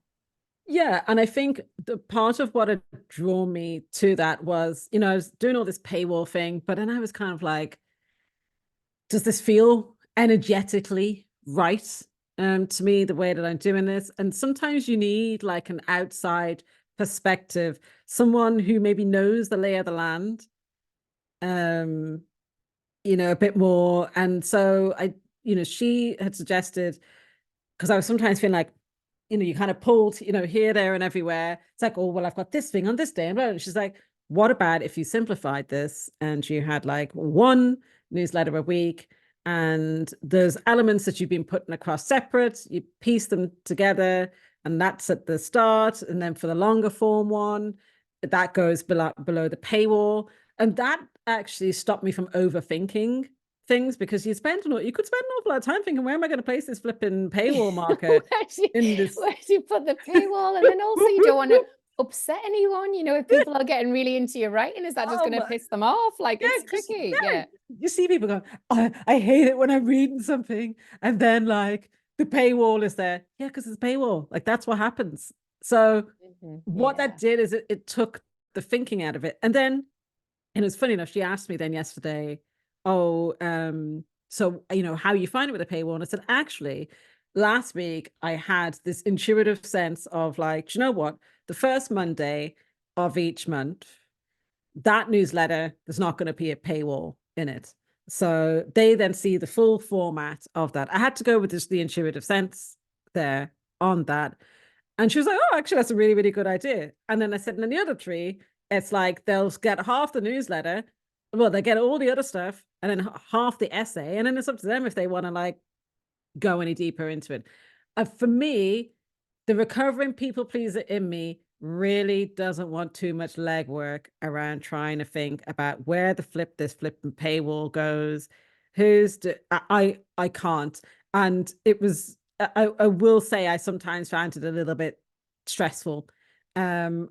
Yeah, and I think the part of what had drawn me to that was, I was doing all this paywall thing, but then I was kind of like, does this feel energetically right to me, the way that I'm doing this? And sometimes you need like an outside perspective, someone who maybe knows the lay of the land, um, a bit more. And so she had suggested, because I was sometimes feeling like, you kind of pulled, here, there, and everywhere. It's like, oh, well, I've got this thing on this day. And she's like, what about if you simplified this and you had like one newsletter a week, and there's elements that you've been putting across separate, you piece them together, and that's at the start. And then for the longer form one, that goes below the paywall. And that actually stopped me from overthinking things, because you could spend an awful lot of time thinking, where am I going to place this flipping paywall marker in this? Where do you put the paywall? And then also you don't want to upset anyone, if people are getting really into your writing, is that just going to piss them off? Like, Yeah, it's tricky. Yeah. you see people going, I hate it when I'm reading something, and then like the paywall is there. Yeah, because it's a paywall. Like that's what happens. So what Yeah. that did is it took the thinking out of it. And it was funny enough, she asked me then yesterday, oh, so how you find it with a paywall? And I said, actually, last week I had this intuitive sense of like, do you know what? The first Monday of each month, that newsletter, there's not going to be a paywall in it. So they then see the full format of that. I had to go with the intuitive sense there on that. And she was like, oh, actually, that's a really, really good idea. And then I said, and then the other three, it's like they'll get half the newsletter. Well, they get all the other stuff and then half the essay. And then it's up to them if they want to like go any deeper into it. For me, the recovering people pleaser in me really doesn't want too much legwork around trying to think about where this flipping paywall goes. I can't. And it was, I will say, I sometimes found it a little bit stressful. And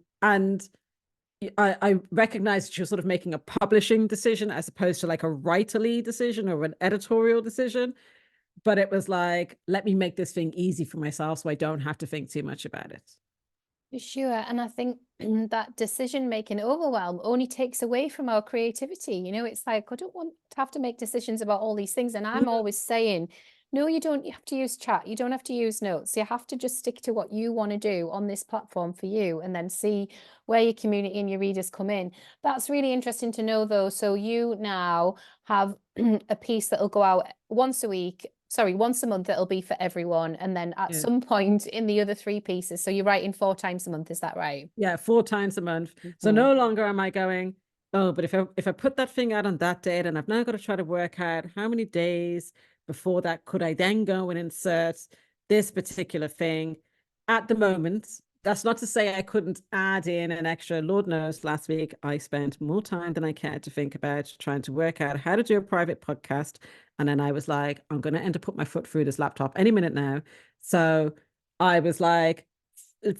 I recognize that you're sort of making a publishing decision as opposed to like a writerly decision or an editorial decision. But it was like, let me make this thing easy for myself so I don't have to think too much about it. For sure. And I think that decision-making overwhelm only takes away from our creativity. It's like, I don't want to have to make decisions about all these things. And I'm always saying, no, you don't. You have to use chat. You don't have to use notes. You have to just stick to what you want to do on this platform for you, and then see where your community and your readers come in. That's really interesting to know, though. So you now have a piece that'll go out once a week. Sorry, once a month. It'll be for everyone, and then at some point in the other 3 pieces. So you're writing 4 times a month. Is that right? Yeah, 4 times a month. So no longer am I going, oh, but if I put that thing out on that date, and I've now got to try to work out how many days before that could I then go and insert this particular thing. At the moment, that's not to say I couldn't add in an extra. Lord knows, last week I spent more time than I cared to think about trying to work out how to do a private podcast. And then I was like, I'm going to end up put my foot through this laptop any minute now. So I was like,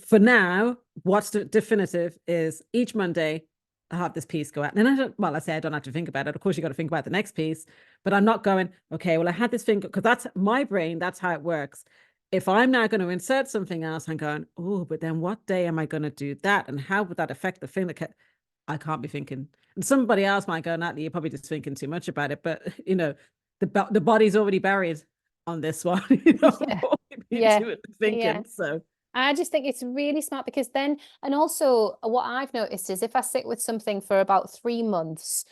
for now, what's definitive is each Monday I have this piece go out. And I say I don't have to think about it. Of course, you got to think about the next piece, but I'm not going, okay, well, I had this thing, because that's my brain. That's how it works. If I'm now going to insert something else, I'm going, oh, but then what day am I going to do that? And how would that affect the thing that I can't be thinking? And somebody else might go, Natalie, you're probably just thinking too much about it. But, the body's already buried on this one, Yeah. doing Yeah. the thinking. Yeah. So I just think it's really smart because then, and also what I've noticed is if I sit with something for about 3 months,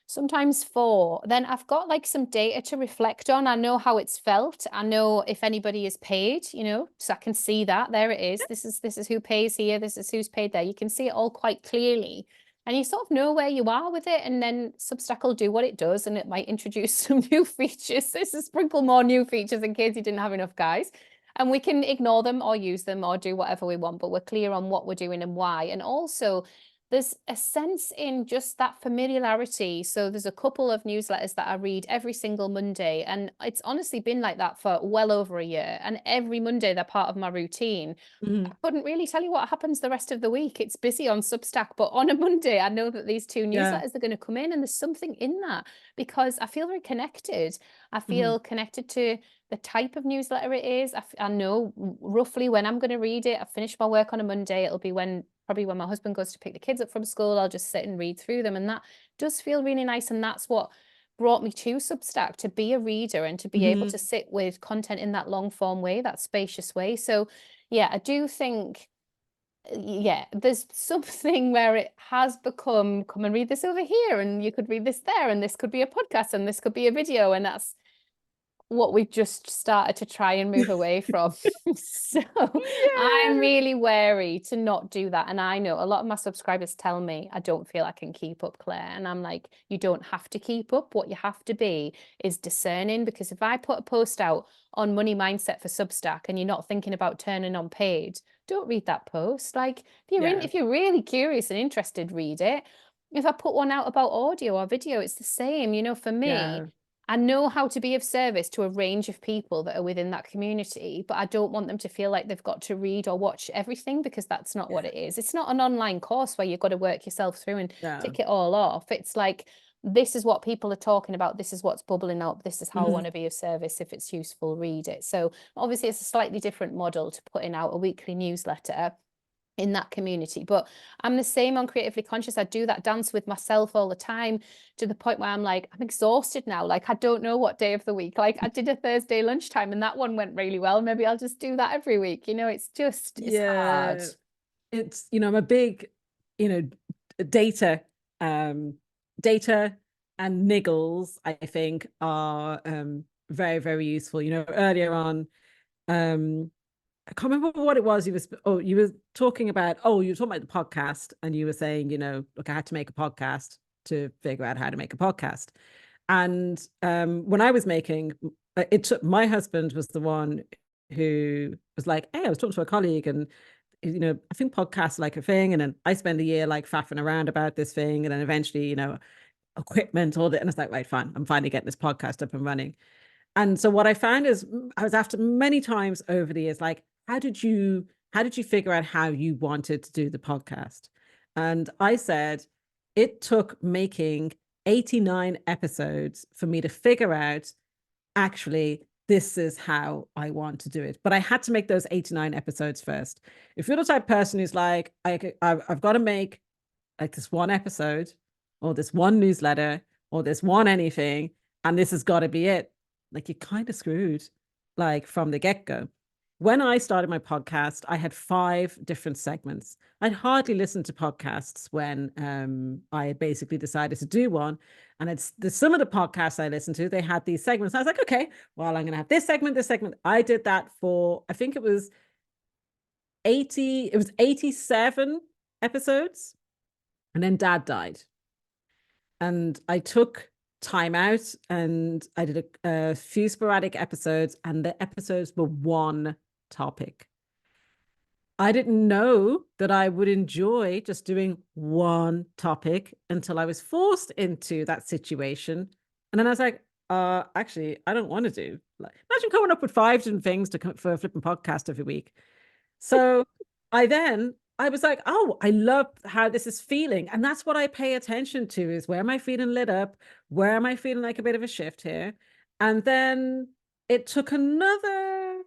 sometimes 4, then I've got like some data to reflect on. I know how it's felt. I know if anybody is paid, so I can see that there it is. This is who pays here. This is who's paid there. You can see it all quite clearly. And you sort of know where you are with it. And then Substack will do what it does, and it might introduce some new features. This is sprinkle more new features in case you didn't have enough, guys. And we can ignore them or use them or do whatever we want, but we're clear on what we're doing and why. And also, there's a sense in just that familiarity. So there's a couple of newsletters that I read every single Monday, and it's honestly been like that for well over a year. And every Monday, they're part of my routine. I couldn't really tell you what happens the rest of the week. It's busy on Substack, but on a Monday, I know that these 2 Yeah. newsletters are going to come in, and there's something in that because I feel very connected. I feel connected to the type of newsletter it is. I know roughly when I'm going to read it. I finish my work on a Monday. It'll be probably when my husband goes to pick the kids up from school. I'll just sit and read through them, and that does feel really nice. And that's what brought me to Substack, to be a reader and to be able to sit with content in that long form way, that spacious way. So yeah, I do think, yeah, there's something where it has become, come and read this over here, and you could read this there, and this could be a podcast, and this could be a video, and that's what we've just started to try and move away from. So I'm Yeah. really wary to not do that. And I know a lot of my subscribers tell me I don't feel I can keep up, Claire. And I'm like, you don't have to keep up. What you have to be is discerning, because if I put a post out on money mindset for Substack and you're not thinking about turning on paid, don't read that post. Like Yeah. if you're really curious and interested, read it. If I put one out about audio or video, it's the same. For me, Yeah. I know how to be of service to a range of people that are within that community, but I don't want them to feel like they've got to read or watch everything, because that's not what it is. It's not an online course where you've got to work yourself through and Yeah. tick it all off. It's like, this is what people are talking about. This is what's bubbling up. This is how I want to be of service. If it's useful, read it. So obviously it's a slightly different model to putting out a weekly newsletter in that community, but I'm the same on Creatively Conscious. I do that dance with myself all the time, to the point where I'm like, I'm exhausted now. Like, I don't know what day of the week. Like, I did a Thursday lunchtime and that one went really well. Maybe I'll just do that every week. It's hard. Yeah. It's, I'm a big, data, data and niggles, I think, are very, very useful. Earlier on, I can't remember what it was. You were talking about, you were talking about the podcast, and you were saying, look, I had to make a podcast to figure out how to make a podcast. And when I was making it, took my husband was the one who was like, hey, I was talking to a colleague, and I think podcasts are like a thing. And then I spend a year like faffing around about this thing, and then eventually, equipment, all that, and it's like, right, fine, I'm finally getting this podcast up and running. And so what I found is, I was after many times over the years, like, how did you figure out how you wanted to do the podcast? And I said, it took making 89 episodes for me to figure out, actually, this is how I want to do it. But I had to make those 89 episodes first. If you're the type of person who's like, I've got to make like this one episode or this one newsletter or this one anything, and this has got to be it, like, you're kind of screwed, like, from the get-go. When I started my podcast, I had 5 different segments. I'd hardly listened to podcasts when I had basically decided to do one. And some of the podcasts I listened to, they had these segments. I was like, okay, well, I'm going to have this segment, this segment. I did that for, I think it was 87 episodes. And then Dad died. And I took time out, and I did a few sporadic episodes, and the episodes were one topic. I didn't know that I would enjoy just doing one topic until I was forced into that situation. And then I was like, actually, I don't want to do, like, imagine coming up with 5 different things for a flipping podcast every week. So I was like, oh, I love how this is feeling. And that's what I pay attention to, is where am I feeling lit up? Where am I feeling like a bit of a shift here? And then it took another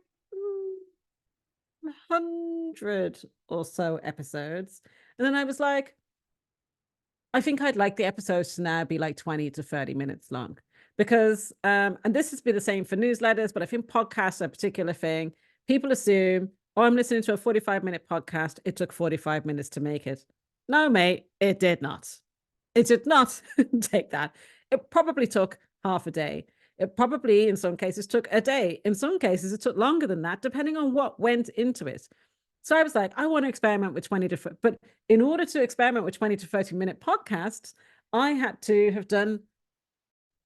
100 or so episodes. And then I was like, I think I'd like the episodes to now be like 20 to 30 minutes long, because, and this has been the same for newsletters, but I think podcasts are a particular thing. People assume Oh, I'm listening to a 45-minute podcast. It took 45 minutes to make it. No, mate, it did not. It did not take that. It probably took half a day. It probably, in some cases, took a day. In some cases, it took longer than that, depending on what went into it. So I was like, I want to experiment with 20 different, but in order to experiment with 20 to 30-minute podcasts, I had to have done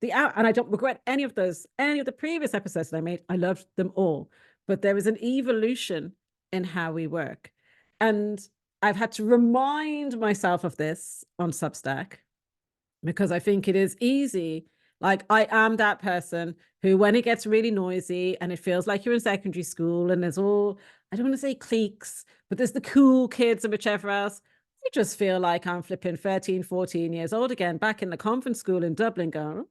the hour, and I don't regret any of the previous episodes that I made. I loved them all, but there is an evolution in how we work. And I've had to remind myself of this on Substack because I think it is easy. Like, I am that person who, when it gets really noisy and it feels like you're in secondary school and there's all, I don't want to say cliques, but there's the cool kids and whichever else, I just feel like I'm flipping 13, 14 years old again, back in the convent school in Dublin going,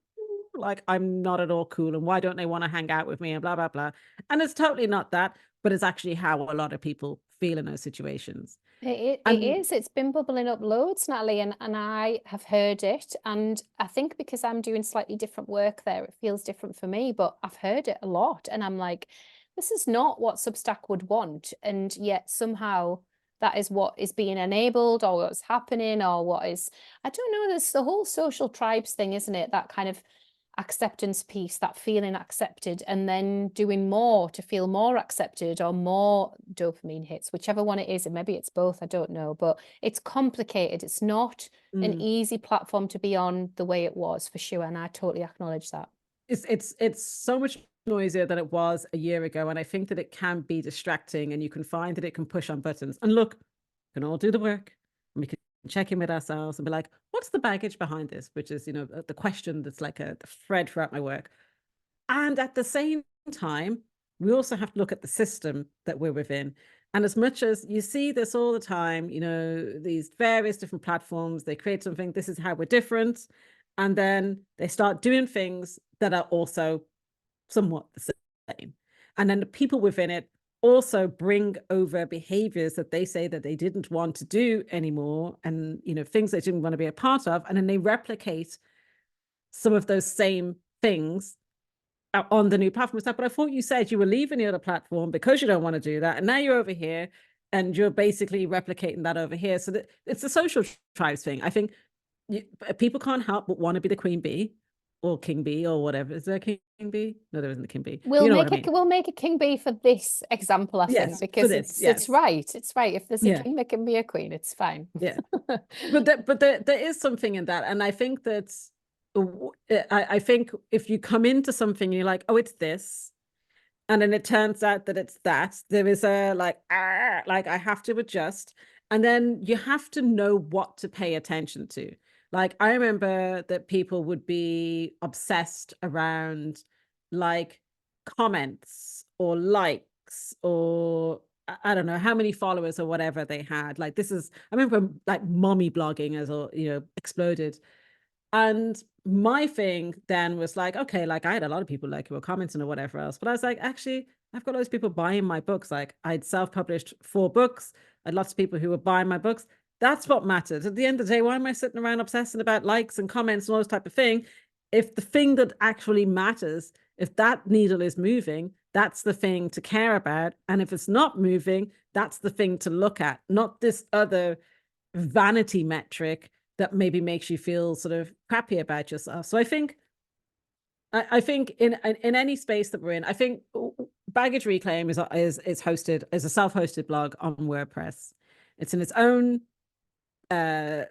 like, I'm not at all cool. And why don't they want to hang out with me and blah, blah, blah. And it's totally not that, but it's actually how a lot of people feel in those situations. It And is. It's been bubbling up loads, Natalie, and I have heard it. And I think because I'm doing slightly different work there, it feels different for me, but I've heard it a lot. And I'm like, this is not what Substack would want. And yet somehow that is what is being enabled or what's happening or what is, I don't know, there's the whole social tribes thing, isn't it? That kind of acceptance piece, that feeling accepted, and then doing more to feel more accepted or more dopamine hits, whichever one it is, and maybe it's both, I don't know, but it's complicated. It's not an easy platform to be on the way it was, for sure, and I totally acknowledge that. it's so much noisier than it was a year ago, and I think that it can be distracting, and you can find that it can push on buttons. And look, we can all do the work, and we can check in with ourselves and be like, what's the baggage behind this, which is, the question that's like a thread throughout my work. And at the same time, we also have to look at the system that we're within. And as much as you see this all the time, these various different platforms, they create something, this is how we're different. And then they start doing things that are also somewhat the same. And then the people within it also bring over behaviors that they say that they didn't want to do anymore, and things they didn't want to be a part of, and then they replicate some of those same things on the new platform. But I thought you said you were leaving the other platform because you don't want to do that, and now you're over here and you're basically replicating that over here. So that it's the social tribes thing. I think people can't help but want to be the queen bee or king bee or whatever. Is there a king bee? No, there isn't a king bee. We'll make it. We'll make a king bee for this example, I think, because it's right. It's right. If there's a king, there can be a queen. It's fine. Yeah, but there is something in that, and I think that I think if you come into something and you're like, oh, it's this, and then it turns out that it's that, there is a like I have to adjust, and then you have to know what to pay attention to. Like, I remember that people would be obsessed around like comments or likes or I don't know how many followers or whatever they had. Like, I remember like mommy blogging as exploded. And my thing then was like, okay, like I had a lot of people like who were commenting or whatever else, but I was like, actually, I've got those people buying my books. Like, I'd self-published 4 books. I had lots of people who were buying my books. That's what matters. At the end of the day, why am I sitting around obsessing about likes and comments and all this type of thing? If the thing that actually matters, if that needle is moving, that's the thing to care about. And if it's not moving, that's the thing to look at, not this other vanity metric that maybe makes you feel sort of crappy about yourself. So I think in any space that we're in, I think Baggage Reclaim is hosted as a self-hosted blog on WordPress. It's in its own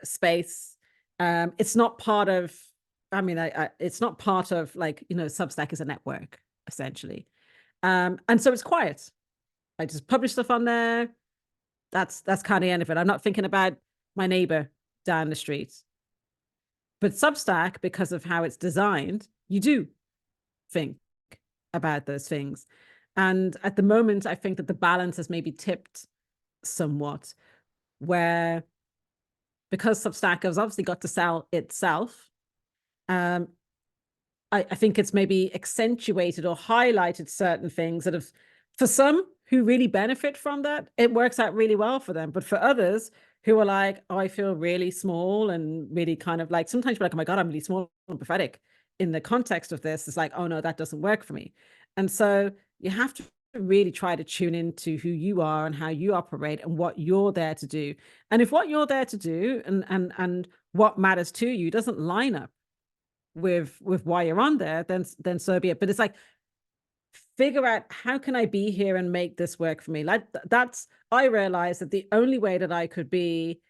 space. It's not part of, it's not part of like, Substack is a network essentially. And so it's quiet. I just publish stuff on there. That's kind of the end of it. I'm not thinking about my neighbor down the street. But Substack, because of how it's designed, you do think about those things. And at the moment, I think that the balance has maybe tipped somewhat, where because Substack has obviously got to sell itself, I think it's maybe accentuated or highlighted certain things that have, for some who really benefit from that, it works out really well for them. But for others who are like, oh, I feel really small and really kind of like, sometimes you're like, oh my God, I'm really small and pathetic in the context of this. It's like, oh no, that doesn't work for me. And so you have to really try to tune into who you are and how you operate and what you're there to do. And if what you're there to do and what matters to you doesn't line up with why you're on there, then so be it. But it's like, figure out, how can I be here and make this work for me? Like that's, I realized that the only way that I could be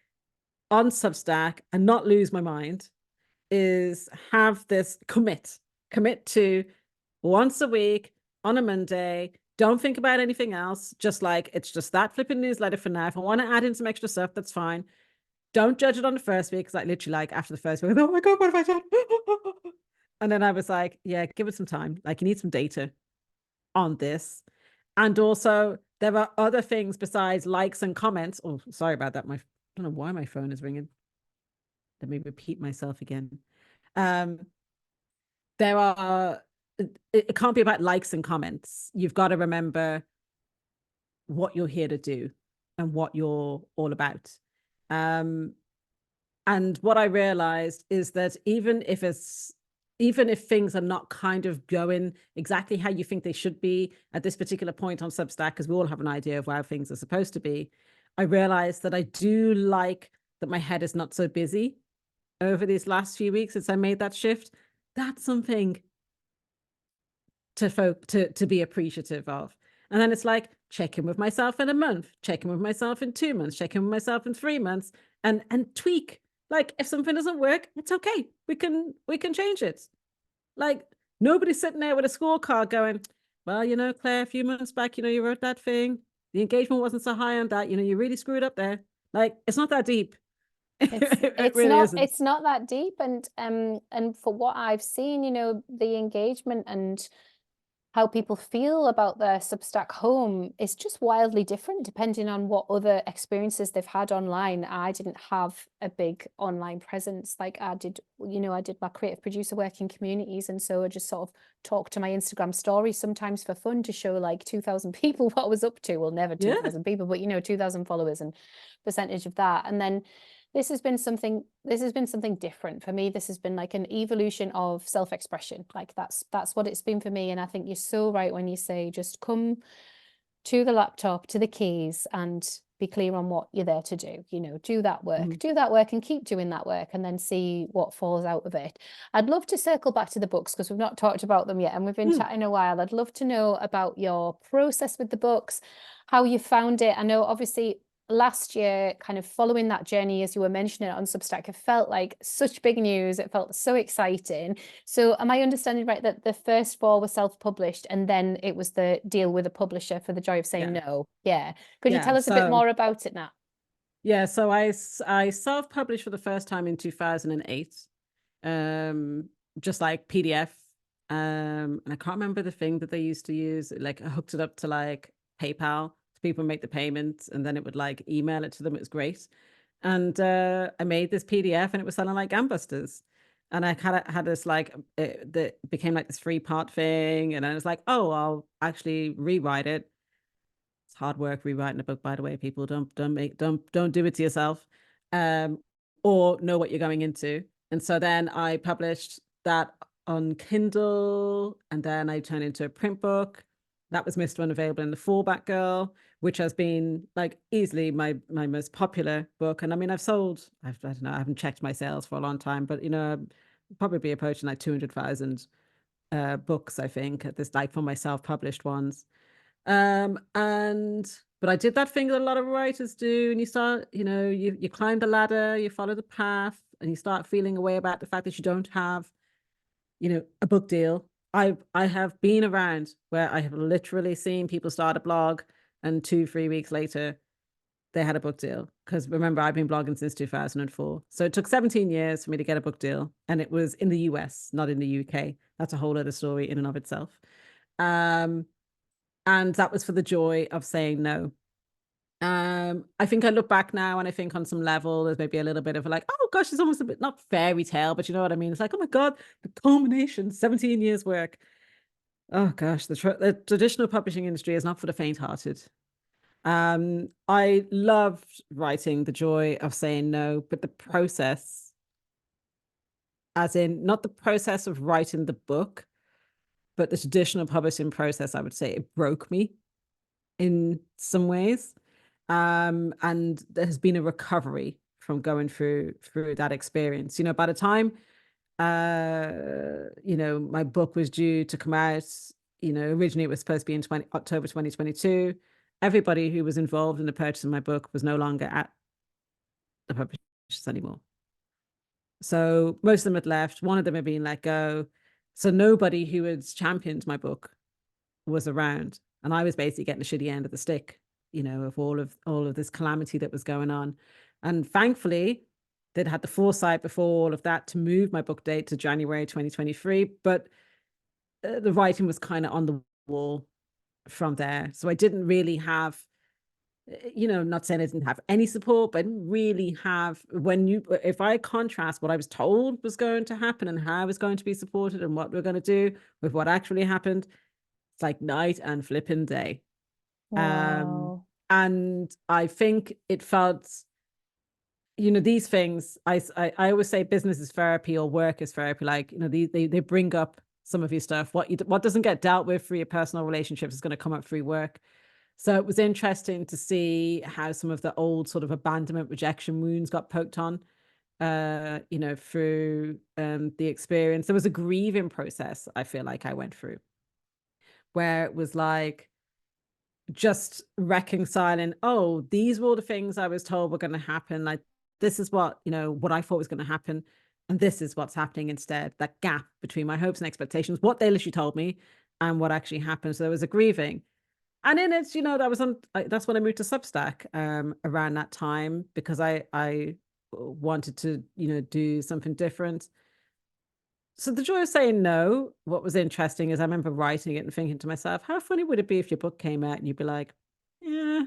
on Substack and not lose my mind is have this commit to once a week on a Monday. Don't think about anything else. Just like, it's just that flipping newsletter for now. If I want to add in some extra stuff, that's fine. Don't judge it on the first week. Because like literally like after the first week, oh my God, what have I done? And then I was like, yeah, give it some time. Like you need some data on this. And also there are other things besides likes and comments. Oh, sorry about that. I don't know why my phone is ringing. Let me repeat myself again. Um, there are, it can't be about likes and comments. You've got to remember what you're here to do and what you're all about. And what I realized is that even if things are not kind of going exactly how you think they should be at this particular point on Substack, because we all have an idea of how things are supposed to be, I realized that I do like that my head is not so busy over these last few weeks since I made that shift. That's something to be appreciative of. And then it's like, check in with myself in a month, check in with myself in 2 months, check in with myself in 3 months, and tweak. Like if something doesn't work, it's okay. We can change it. Like nobody's sitting there with a scorecard going, well, Claire, a few months back, you wrote that thing. The engagement wasn't so high on that. You really screwed up there. Like it's not that deep. It's really not isn't. it's not that deep, and for what I've seen, the engagement and how people feel about their Substack home is just wildly different depending on what other experiences they've had online. I didn't have a big online presence like I did, I did my creative producer work in communities, and so I just sort of talked to my Instagram stories sometimes for fun to show like 2,000 people what I was up to. Well, never Yeah. 2,000 people, but 2,000 followers and percentage of that. And then this has been something different for me. This has been like an evolution of self-expression. Like that's what it's been for me. And I think you're so right when you say just come to the laptop, to the keys, and be clear on what you're there to do. Do that work and keep doing that work, and then see what falls out of it. I'd love to circle back to the books because we've not talked about them yet, and we've been chatting a while. I'd love to know about your process with the books, how you found it. I know obviously last year, kind of following that journey, as you were mentioning it on Substack, it felt like such big news. It felt so exciting. So am I understanding right that the first 4 were self-published and then it was the deal with a publisher for the joy of saying no? Yeah. Could you tell us a bit more about it now? Yeah, so I self-published for the first time in 2008, just like PDF. And I can't remember the thing that they used to use. Like I hooked it up to like PayPal, so people make the payments, and then it would like email it to them. It was great. And I made this PDF, and it was selling like gangbusters. And I had this like that became like this 3-part thing, and I was like, oh, I'll actually rewrite it. It's hard work rewriting a book, by the way. People don't do it to yourself, um, or know what you're going into. And so then I published that on Kindle, and then I turned into a print book. That was Mr. Unavailable and the Fallback Girl, which has been like easily my most popular book. And I mean, I don't know, I haven't checked my sales for a long time, but probably approaching like 200,000 books, I think, at this, like for my self-published ones. And but I did that thing that a lot of writers do, and you start, you climb the ladder, you follow the path, and you start feeling a way about the fact that you don't have, a book deal. I have been around where I have literally seen people start a blog, and 2-3 weeks later they had a book deal. Because remember, I've been blogging since 2004, so it took 17 years for me to get a book deal, and it was in the US, not in the UK. That's a whole other story in and of itself. And that was for the joy of saying no. I think I look back now and I think on some level there's maybe a little bit of like, oh gosh, it's almost a bit, not fairy tale, but you know what I mean? It's like, oh my God, the culmination, 17 years work. Oh gosh, the traditional publishing industry is not for the faint-hearted. I loved writing the joy of saying no, but the process, as in not the process of writing the book, but the traditional publishing process, I would say it broke me. in some ways. And there has been a recovery from going through that experience. By the time my book was due to come out, originally it was supposed to be in October 2022. Everybody who was involved in the purchase of my book was no longer at the publishers anymore. So most of them had left. One of them had been let go. So nobody who had championed my book was around. And I was basically getting the shitty end of the stick, of all of this calamity that was going on. And thankfully, they'd had the foresight before all of that to move my book date to January 2023. But the writing was kind of on the wall from there. So I didn't really have, not saying I didn't have any support, but I didn't really have, if I contrast what I was told was going to happen and how I was going to be supported and what we're going to do with what actually happened, it's like night and flipping day. Wow. And I think it felt, these things, I always say business is therapy or work is therapy. Like, they bring up some of your stuff. What doesn't get dealt with through your personal relationships is going to come up through work. So it was interesting to see how some of the old sort of abandonment, rejection wounds got poked on, through the experience. There was a grieving process I feel like I went through, where it was like just reconciling, oh, these were all the things I was told were going to happen. Like, this is what I thought was going to happen, and this is what's happening instead. That gap between my hopes and expectations, what they literally told me, and what actually happened. So there was a grieving. And in it, that's when I moved to Substack around that time, because I wanted to, do something different. So the joy of saying no, what was interesting is I remember writing it and thinking to myself, how funny would it be if your book came out and you'd be like, yeah,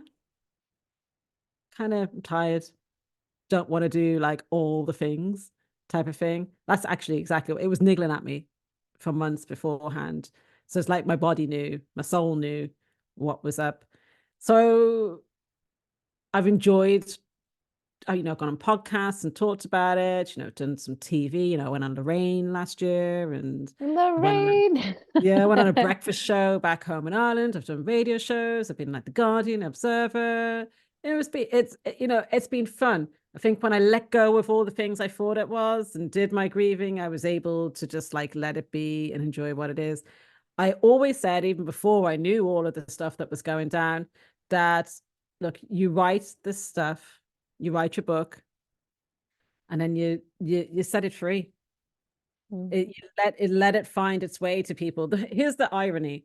kind of tired, don't want to do like all the things type of thing. That's actually exactly what it was, niggling at me for months beforehand. So it's like my body knew, my soul knew what was up. So I've enjoyed, gone on podcasts and talked about it, done some TV, I went on Lorraine last year, and Lorraine. I went on a breakfast show back home in Ireland. I've done radio shows. I've been like The Guardian, Observer. It's been fun. I think when I let go of all the things I thought it was and did my grieving, I was able to just like let it be and enjoy what it is. I always said, even before I knew all of the stuff that was going down, that look, you write this stuff, you write your book, and then you set it free. You let it find its way to people. Here's the irony.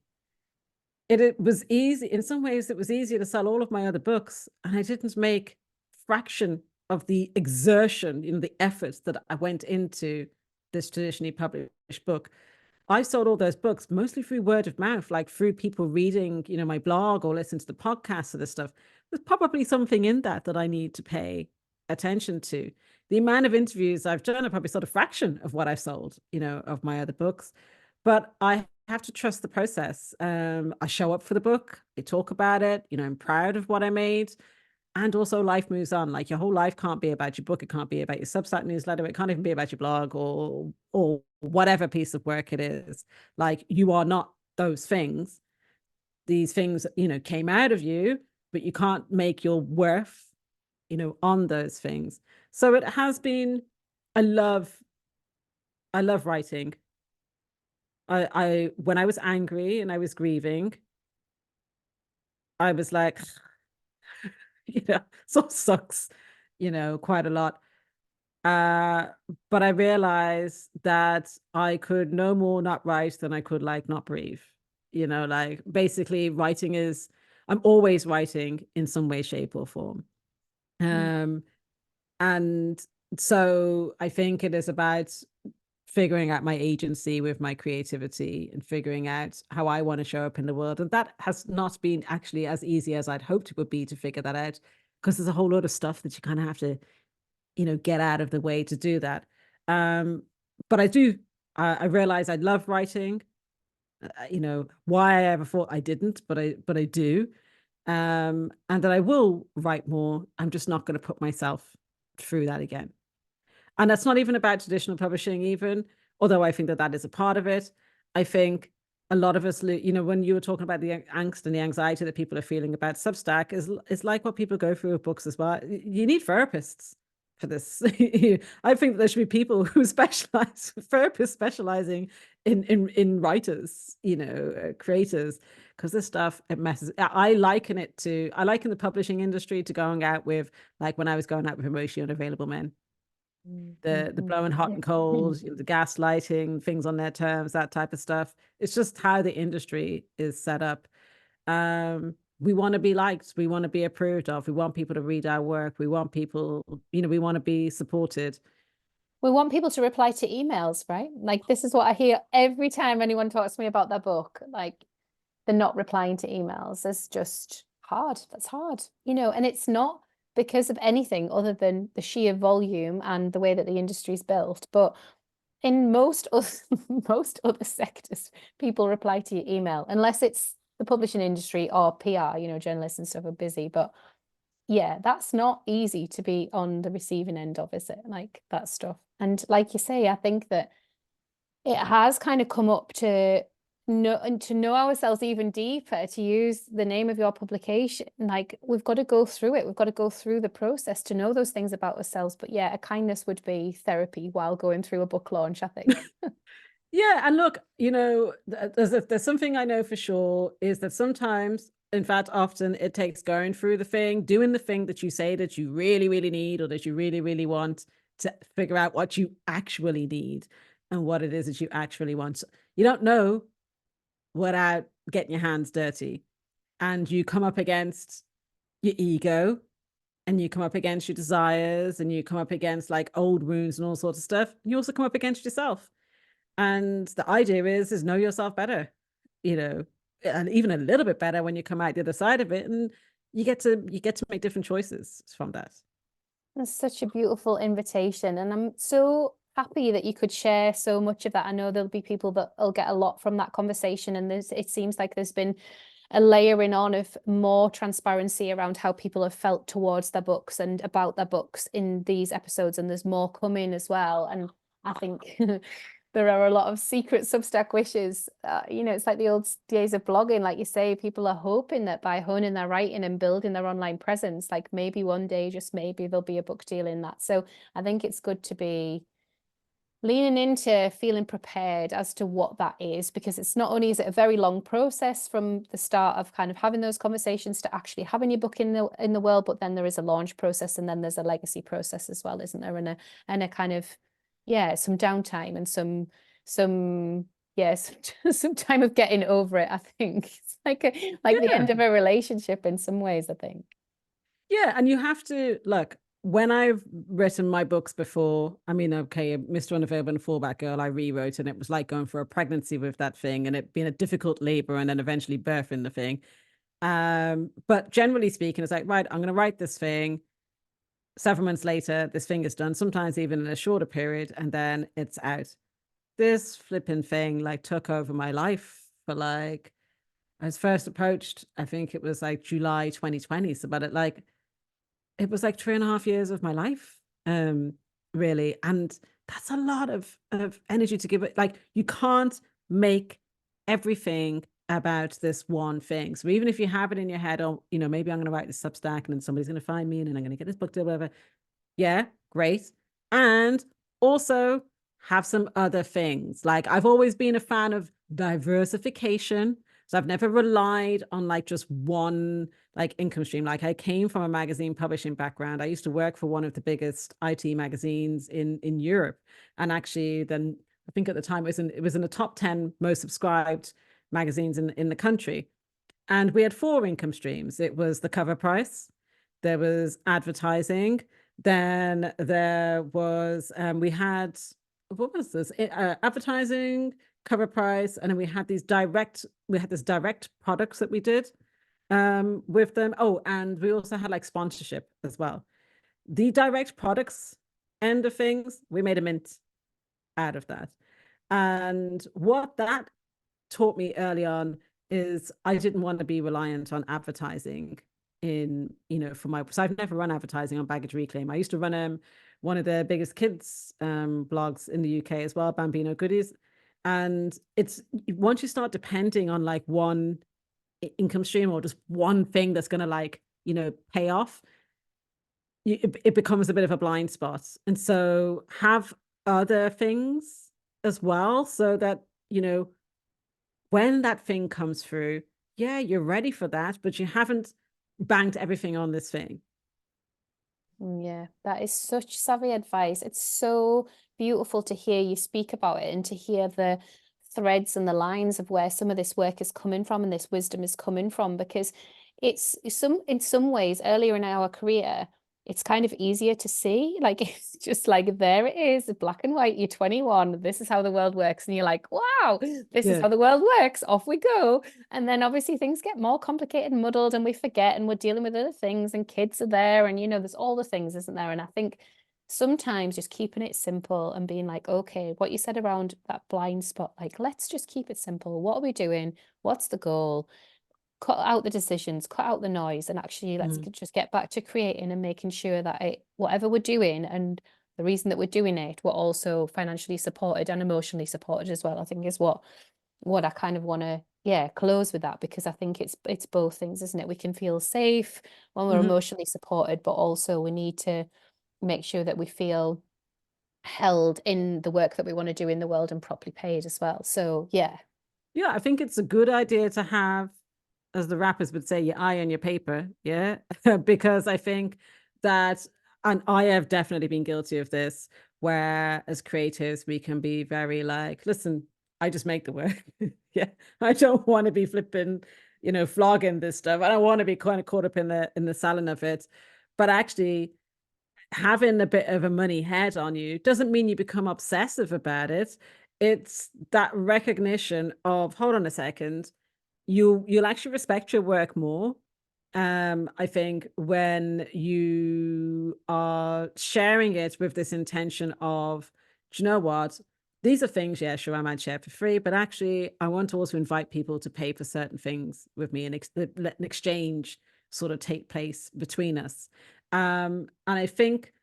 It was easy. In some ways, it was easier to sell all of my other books, and I didn't make fraction of the exertion, the efforts that I went into this traditionally published book. I sold all those books mostly through word of mouth, like through people reading, my blog or listen to the podcasts of this stuff. There's probably something in that I need to pay attention to. The amount of interviews I've done are probably sort of fraction of what I've sold, of my other books. But I have to trust the process. I show up for the book. I talk about it. I'm proud of what I made. And also life moves on. Like, your whole life can't be about your book. It can't be about your Substack newsletter. It can't even be about your blog or whatever piece of work it is. Like, you are not those things. These things, came out of you, but you can't make your worth, on those things. So it has been, I love writing. I when I was angry and I was grieving, I was like, so sucks, quite a lot. But I realized that I could no more not write than I could like not breathe. Like, basically writing is, I'm always writing in some way, shape, or form. And so I think it is about figuring out my agency with my creativity and figuring out how I want to show up in the world. And that has not been actually as easy as I'd hoped it would be to figure that out, because there's a whole lot of stuff that you kind of have to, get out of the way to do that. But I do, I realize I love writing, why I ever thought I didn't, but I do. And that I will write more. I'm just not going to put myself through that again. And that's not even about traditional publishing, even, although I think that is a part of it. I think a lot of us, when you were talking about the angst and the anxiety that people are feeling about Substack, is like what people go through with books as well. You need therapists for this. I think there should be people who specialize, therapists specializing in writers, creators, because this stuff, it messes. I liken the publishing industry to going out with, like when I was going out with Emotionally Unavailable Men, the blowing hot and cold, the gaslighting, things on their terms, that type of stuff. It's just how the industry is set up. We want to be liked, we want to be approved of, we want people to read our work, we want people, we want to be supported. We want people to reply to emails, right? Like, this is what I hear every time anyone talks to me about their book. Like, they're not replying to emails. It's just hard. That's hard, and it's not because of anything other than the sheer volume and the way that the industry's built. But in most other sectors, people reply to your email, unless it's the publishing industry or PR, journalists and stuff are busy. But yeah, that's not easy to be on the receiving end of, is it? Like, that stuff. And like you say, I think that it has kind of come up to know ourselves even deeper, to use the name of your publication. Like, we've got to go through it. We've got to go through the process to know those things about ourselves. But yeah, a kindness would be therapy while going through a book launch, I think. Yeah, and look, there's something I know for sure, is that sometimes, in fact, often it takes going through the thing, doing the thing that you say that you really, really need, or that you really, really want, to figure out what you actually need and what it is that you actually want. You don't know without getting your hands dirty, and you come up against your ego, and you come up against your desires, and you come up against like old wounds and all sorts of stuff. You also come up against yourself. And the idea is know yourself better, and even a little bit better when you come out the other side of it, and you get to make different choices from that. That's such a beautiful invitation, and I'm so happy that you could share so much of that. I know there'll be people that'll get a lot from that conversation, and it seems like there's been a layering on of more transparency around how people have felt towards their books and about their books in these episodes, and there's more coming as well. And I think there are a lot of secret Substack wishes. It's like the old days of blogging, like you say. People are hoping that by honing their writing and building their online presence, like maybe one day, just maybe, there'll be a book deal in that. So I think it's good to be leaning into feeling prepared as to what that is, because it's not only is it a very long process from the start of kind of having those conversations to actually having your book in the world, but then there is a launch process, and then there's a legacy process as well, isn't there? And a kind of, yeah, some downtime and some yes, some time of getting over it. I think it's like the end of a relationship in some ways, I think. Yeah, and you have to look. When I've written my books before, I mean, okay, Mr. Unavailable and Fallback Girl, I rewrote, and it was like going for a pregnancy with that thing, and it being a difficult labor, and then eventually birthing the thing. But generally speaking, it's like, right, I'm going to write this thing. Several months later, this thing is done, sometimes even in a shorter period, and then it's out. This flipping thing like took over my life for like, I was first approached, I think it was like July 2020. So, but it was like 3.5 years of my life, really. And that's a lot of energy to give it. Like, you can't make everything about this one thing. So even if you have it in your head, oh, maybe I'm going to write this Substack, and then somebody's going to find me, and then I'm going to get this book deal, whatever. Yeah, great. And also have some other things. Like, I've always been a fan of diversification. So I've never relied on like just one like income stream. Like, I came from a magazine publishing background. I used to work for one of the biggest IT magazines in Europe. And actually then I think at the time it was in the top 10 most subscribed magazines in the country. And we had 4 income streams. It was the cover price, there was advertising, then there was we had, what was this? Advertising, cover price, and then we had this direct products that we did with them. Oh, and we also had like sponsorship as well. The direct products end of things, we made a mint out of that. And what that taught me early on is I didn't want to be reliant on advertising so I've never run advertising on Baggage Reclaim. I used to run one of the biggest kids blogs in the UK as well, Bambino Goodies. And it's once you start depending on like one income stream or just one thing that's going to like, pay off, it becomes a bit of a blind spot. And so have other things as well so that, when that thing comes through, yeah, you're ready for that, but you haven't banked everything on this thing. Yeah, that is such savvy advice. It's so beautiful to hear you speak about it and to hear the threads and the lines of where some of this work is coming from and this wisdom is coming from, because it's in some ways earlier in our career, it's kind of easier to see. Like it's just like there it is, black and white, you're 21, this is how the world works. And you're like, wow, this is Yeah. how the world works. Off we go. And then obviously things get more complicated and muddled and we forget and we're dealing with other things and kids are there and there's all the things, isn't there? And I think sometimes just keeping it simple and being like, okay, what you said around that blind spot, like let's just keep it simple. What are we doing? What's the goal? Cut out the decisions, cut out the noise, and actually let's just get back to creating and making sure that whatever we're doing and the reason that we're doing it, we're also financially supported and emotionally supported as well. I think is what I kind of want to, yeah, close with that, because I think it's both things, isn't it? We can feel safe when we're emotionally supported, but also we need to make sure that we feel held in the work that we want to do in the world and properly paid as well. So yeah. Yeah, I think it's a good idea to have, as the rappers would say, your eye on your paper. Yeah. Because I think that, and I have definitely been guilty of this, where as creatives, we can be very like, listen, I just make the work. Yeah. I don't want to be flipping, flogging this stuff. I don't want to be kind of caught up in the selling of it. But actually, having a bit of a money head on you doesn't mean you become obsessive about it. It's that recognition of, hold on a second, you'll actually respect your work more. I think when you are sharing it with this intention of, do you know what? These are things, yeah, sure, I might share for free, but actually, I want to also invite people to pay for certain things with me and let an exchange sort of take place between us. And I think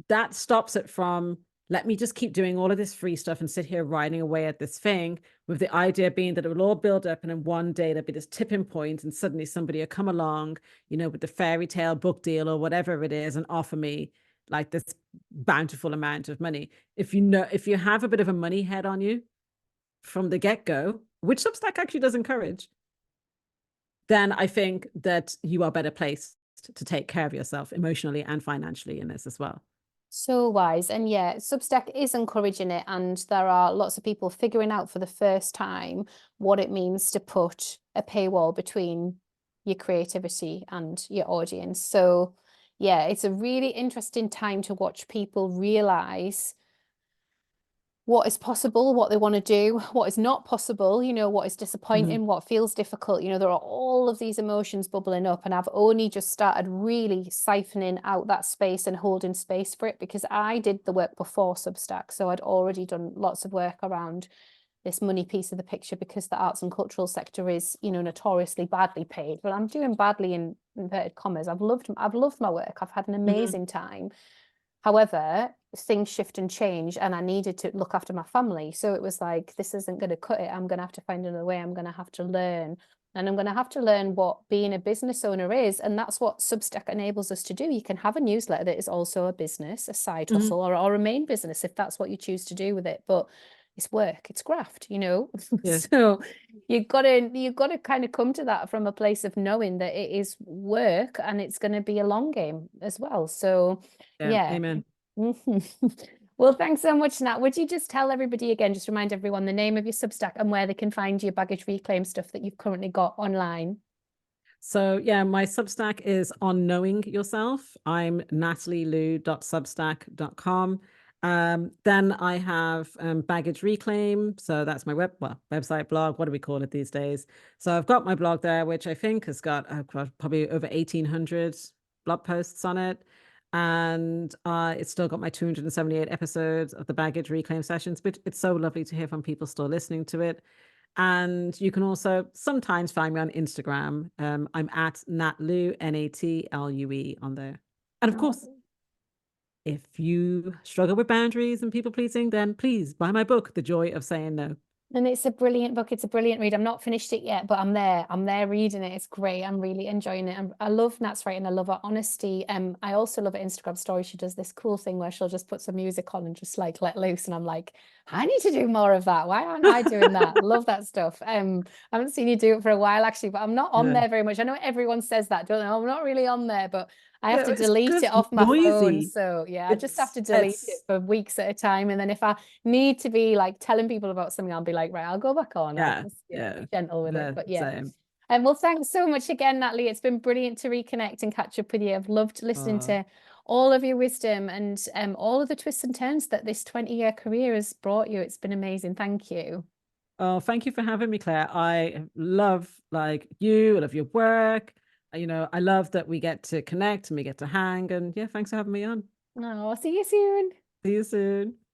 that stops it from, let me just keep doing all of this free stuff and sit here writing away at this thing, with the idea being that it will all build up and in one day there'll be this tipping point and suddenly somebody will come along, with the fairy tale book deal or whatever it is and offer me like this bountiful amount of money. If you have a bit of a money head on you from the get-go, which Substack actually does encourage, then I think that you are better placed to take care of yourself emotionally and financially in this as well. So wise. And yeah, Substack is encouraging it. And there are lots of people figuring out for the first time what it means to put a paywall between your creativity and your audience. So yeah, it's a really interesting time to watch people realize what is possible, what they want to do, what is not possible, what is disappointing, what feels difficult. There are all of these emotions bubbling up, and I've only just started really siphoning out that space and holding space for it, because I did the work before Substack. So I'd already done lots of work around this money piece of the picture, because the arts and cultural sector is, notoriously badly paid. Well, I'm doing badly in inverted commas. I've loved my work. I've had an amazing time. However, things shift and change, and I needed to look after my family. So it was like, this isn't going to cut it. I'm going to have to find another way. I'm going to have to learn. And I'm going to have to learn what being a business owner is. And that's what Substack enables us to do. You can have a newsletter that is also a business, a side hustle, or a main business, if that's what you choose to do with it. But it's work, it's graft, Yeah. So you've got to kind of come to that from a place of knowing that it is work and it's going to be a long game as well. So yeah. Amen. Well, thanks so much, Nat. Would you just tell everybody again, just remind everyone the name of your Substack and where they can find your baggage reclaim stuff that you've currently got online? So yeah, my Substack is on knowing yourself. I'm natalielue.substack.com. Then I have baggage reclaim. So that's my website, blog. What do we call it these days? So I've got my blog there, which I think has got probably over 1,800 blog posts on it. And it's still got my 278 episodes of the baggage reclaim sessions, but it's so lovely to hear from people still listening to it. And you can also sometimes find me on Instagram. I'm at Nat Lue, Natlue on there. And of course, if you struggle with boundaries and people pleasing, then please buy my book, The Joy of Saying No. And it's a brilliant book. It's a brilliant read. I'm not finished it yet, but I'm there. I'm there reading it. It's great. I'm really enjoying it. I love Nat's writing. I love her honesty. I also love her Instagram story. She does this cool thing where she'll just put some music on and just like let loose. And I'm like, I need to do more of that. Why aren't I doing that? Love that stuff. I haven't seen you do it for a while actually, but I'm not on Yeah. there very much. I know everyone says that, don't they? I'm not really on there, but I have Yeah, to it's delete it just off my phone. noisy. So yeah, I just have to delete it It's for weeks at a time. And then if I need to be like telling people about something, I'll be like, right, I'll go back on. I'll yeah, just, yeah, be gentle with it. the But yeah. same. And well, thanks so much again, Natalie. It's been brilliant to reconnect and catch up with you. I've loved listening Oh, to all of your wisdom and all of the twists and turns that this 20-year career has brought you. It's been amazing. Thank you. oh, thank you for having me, Claire. I love like you, I love your work. I love that we get to connect and we get to hang. And yeah, thanks for having me on. Oh, I'll see you soon. See you soon.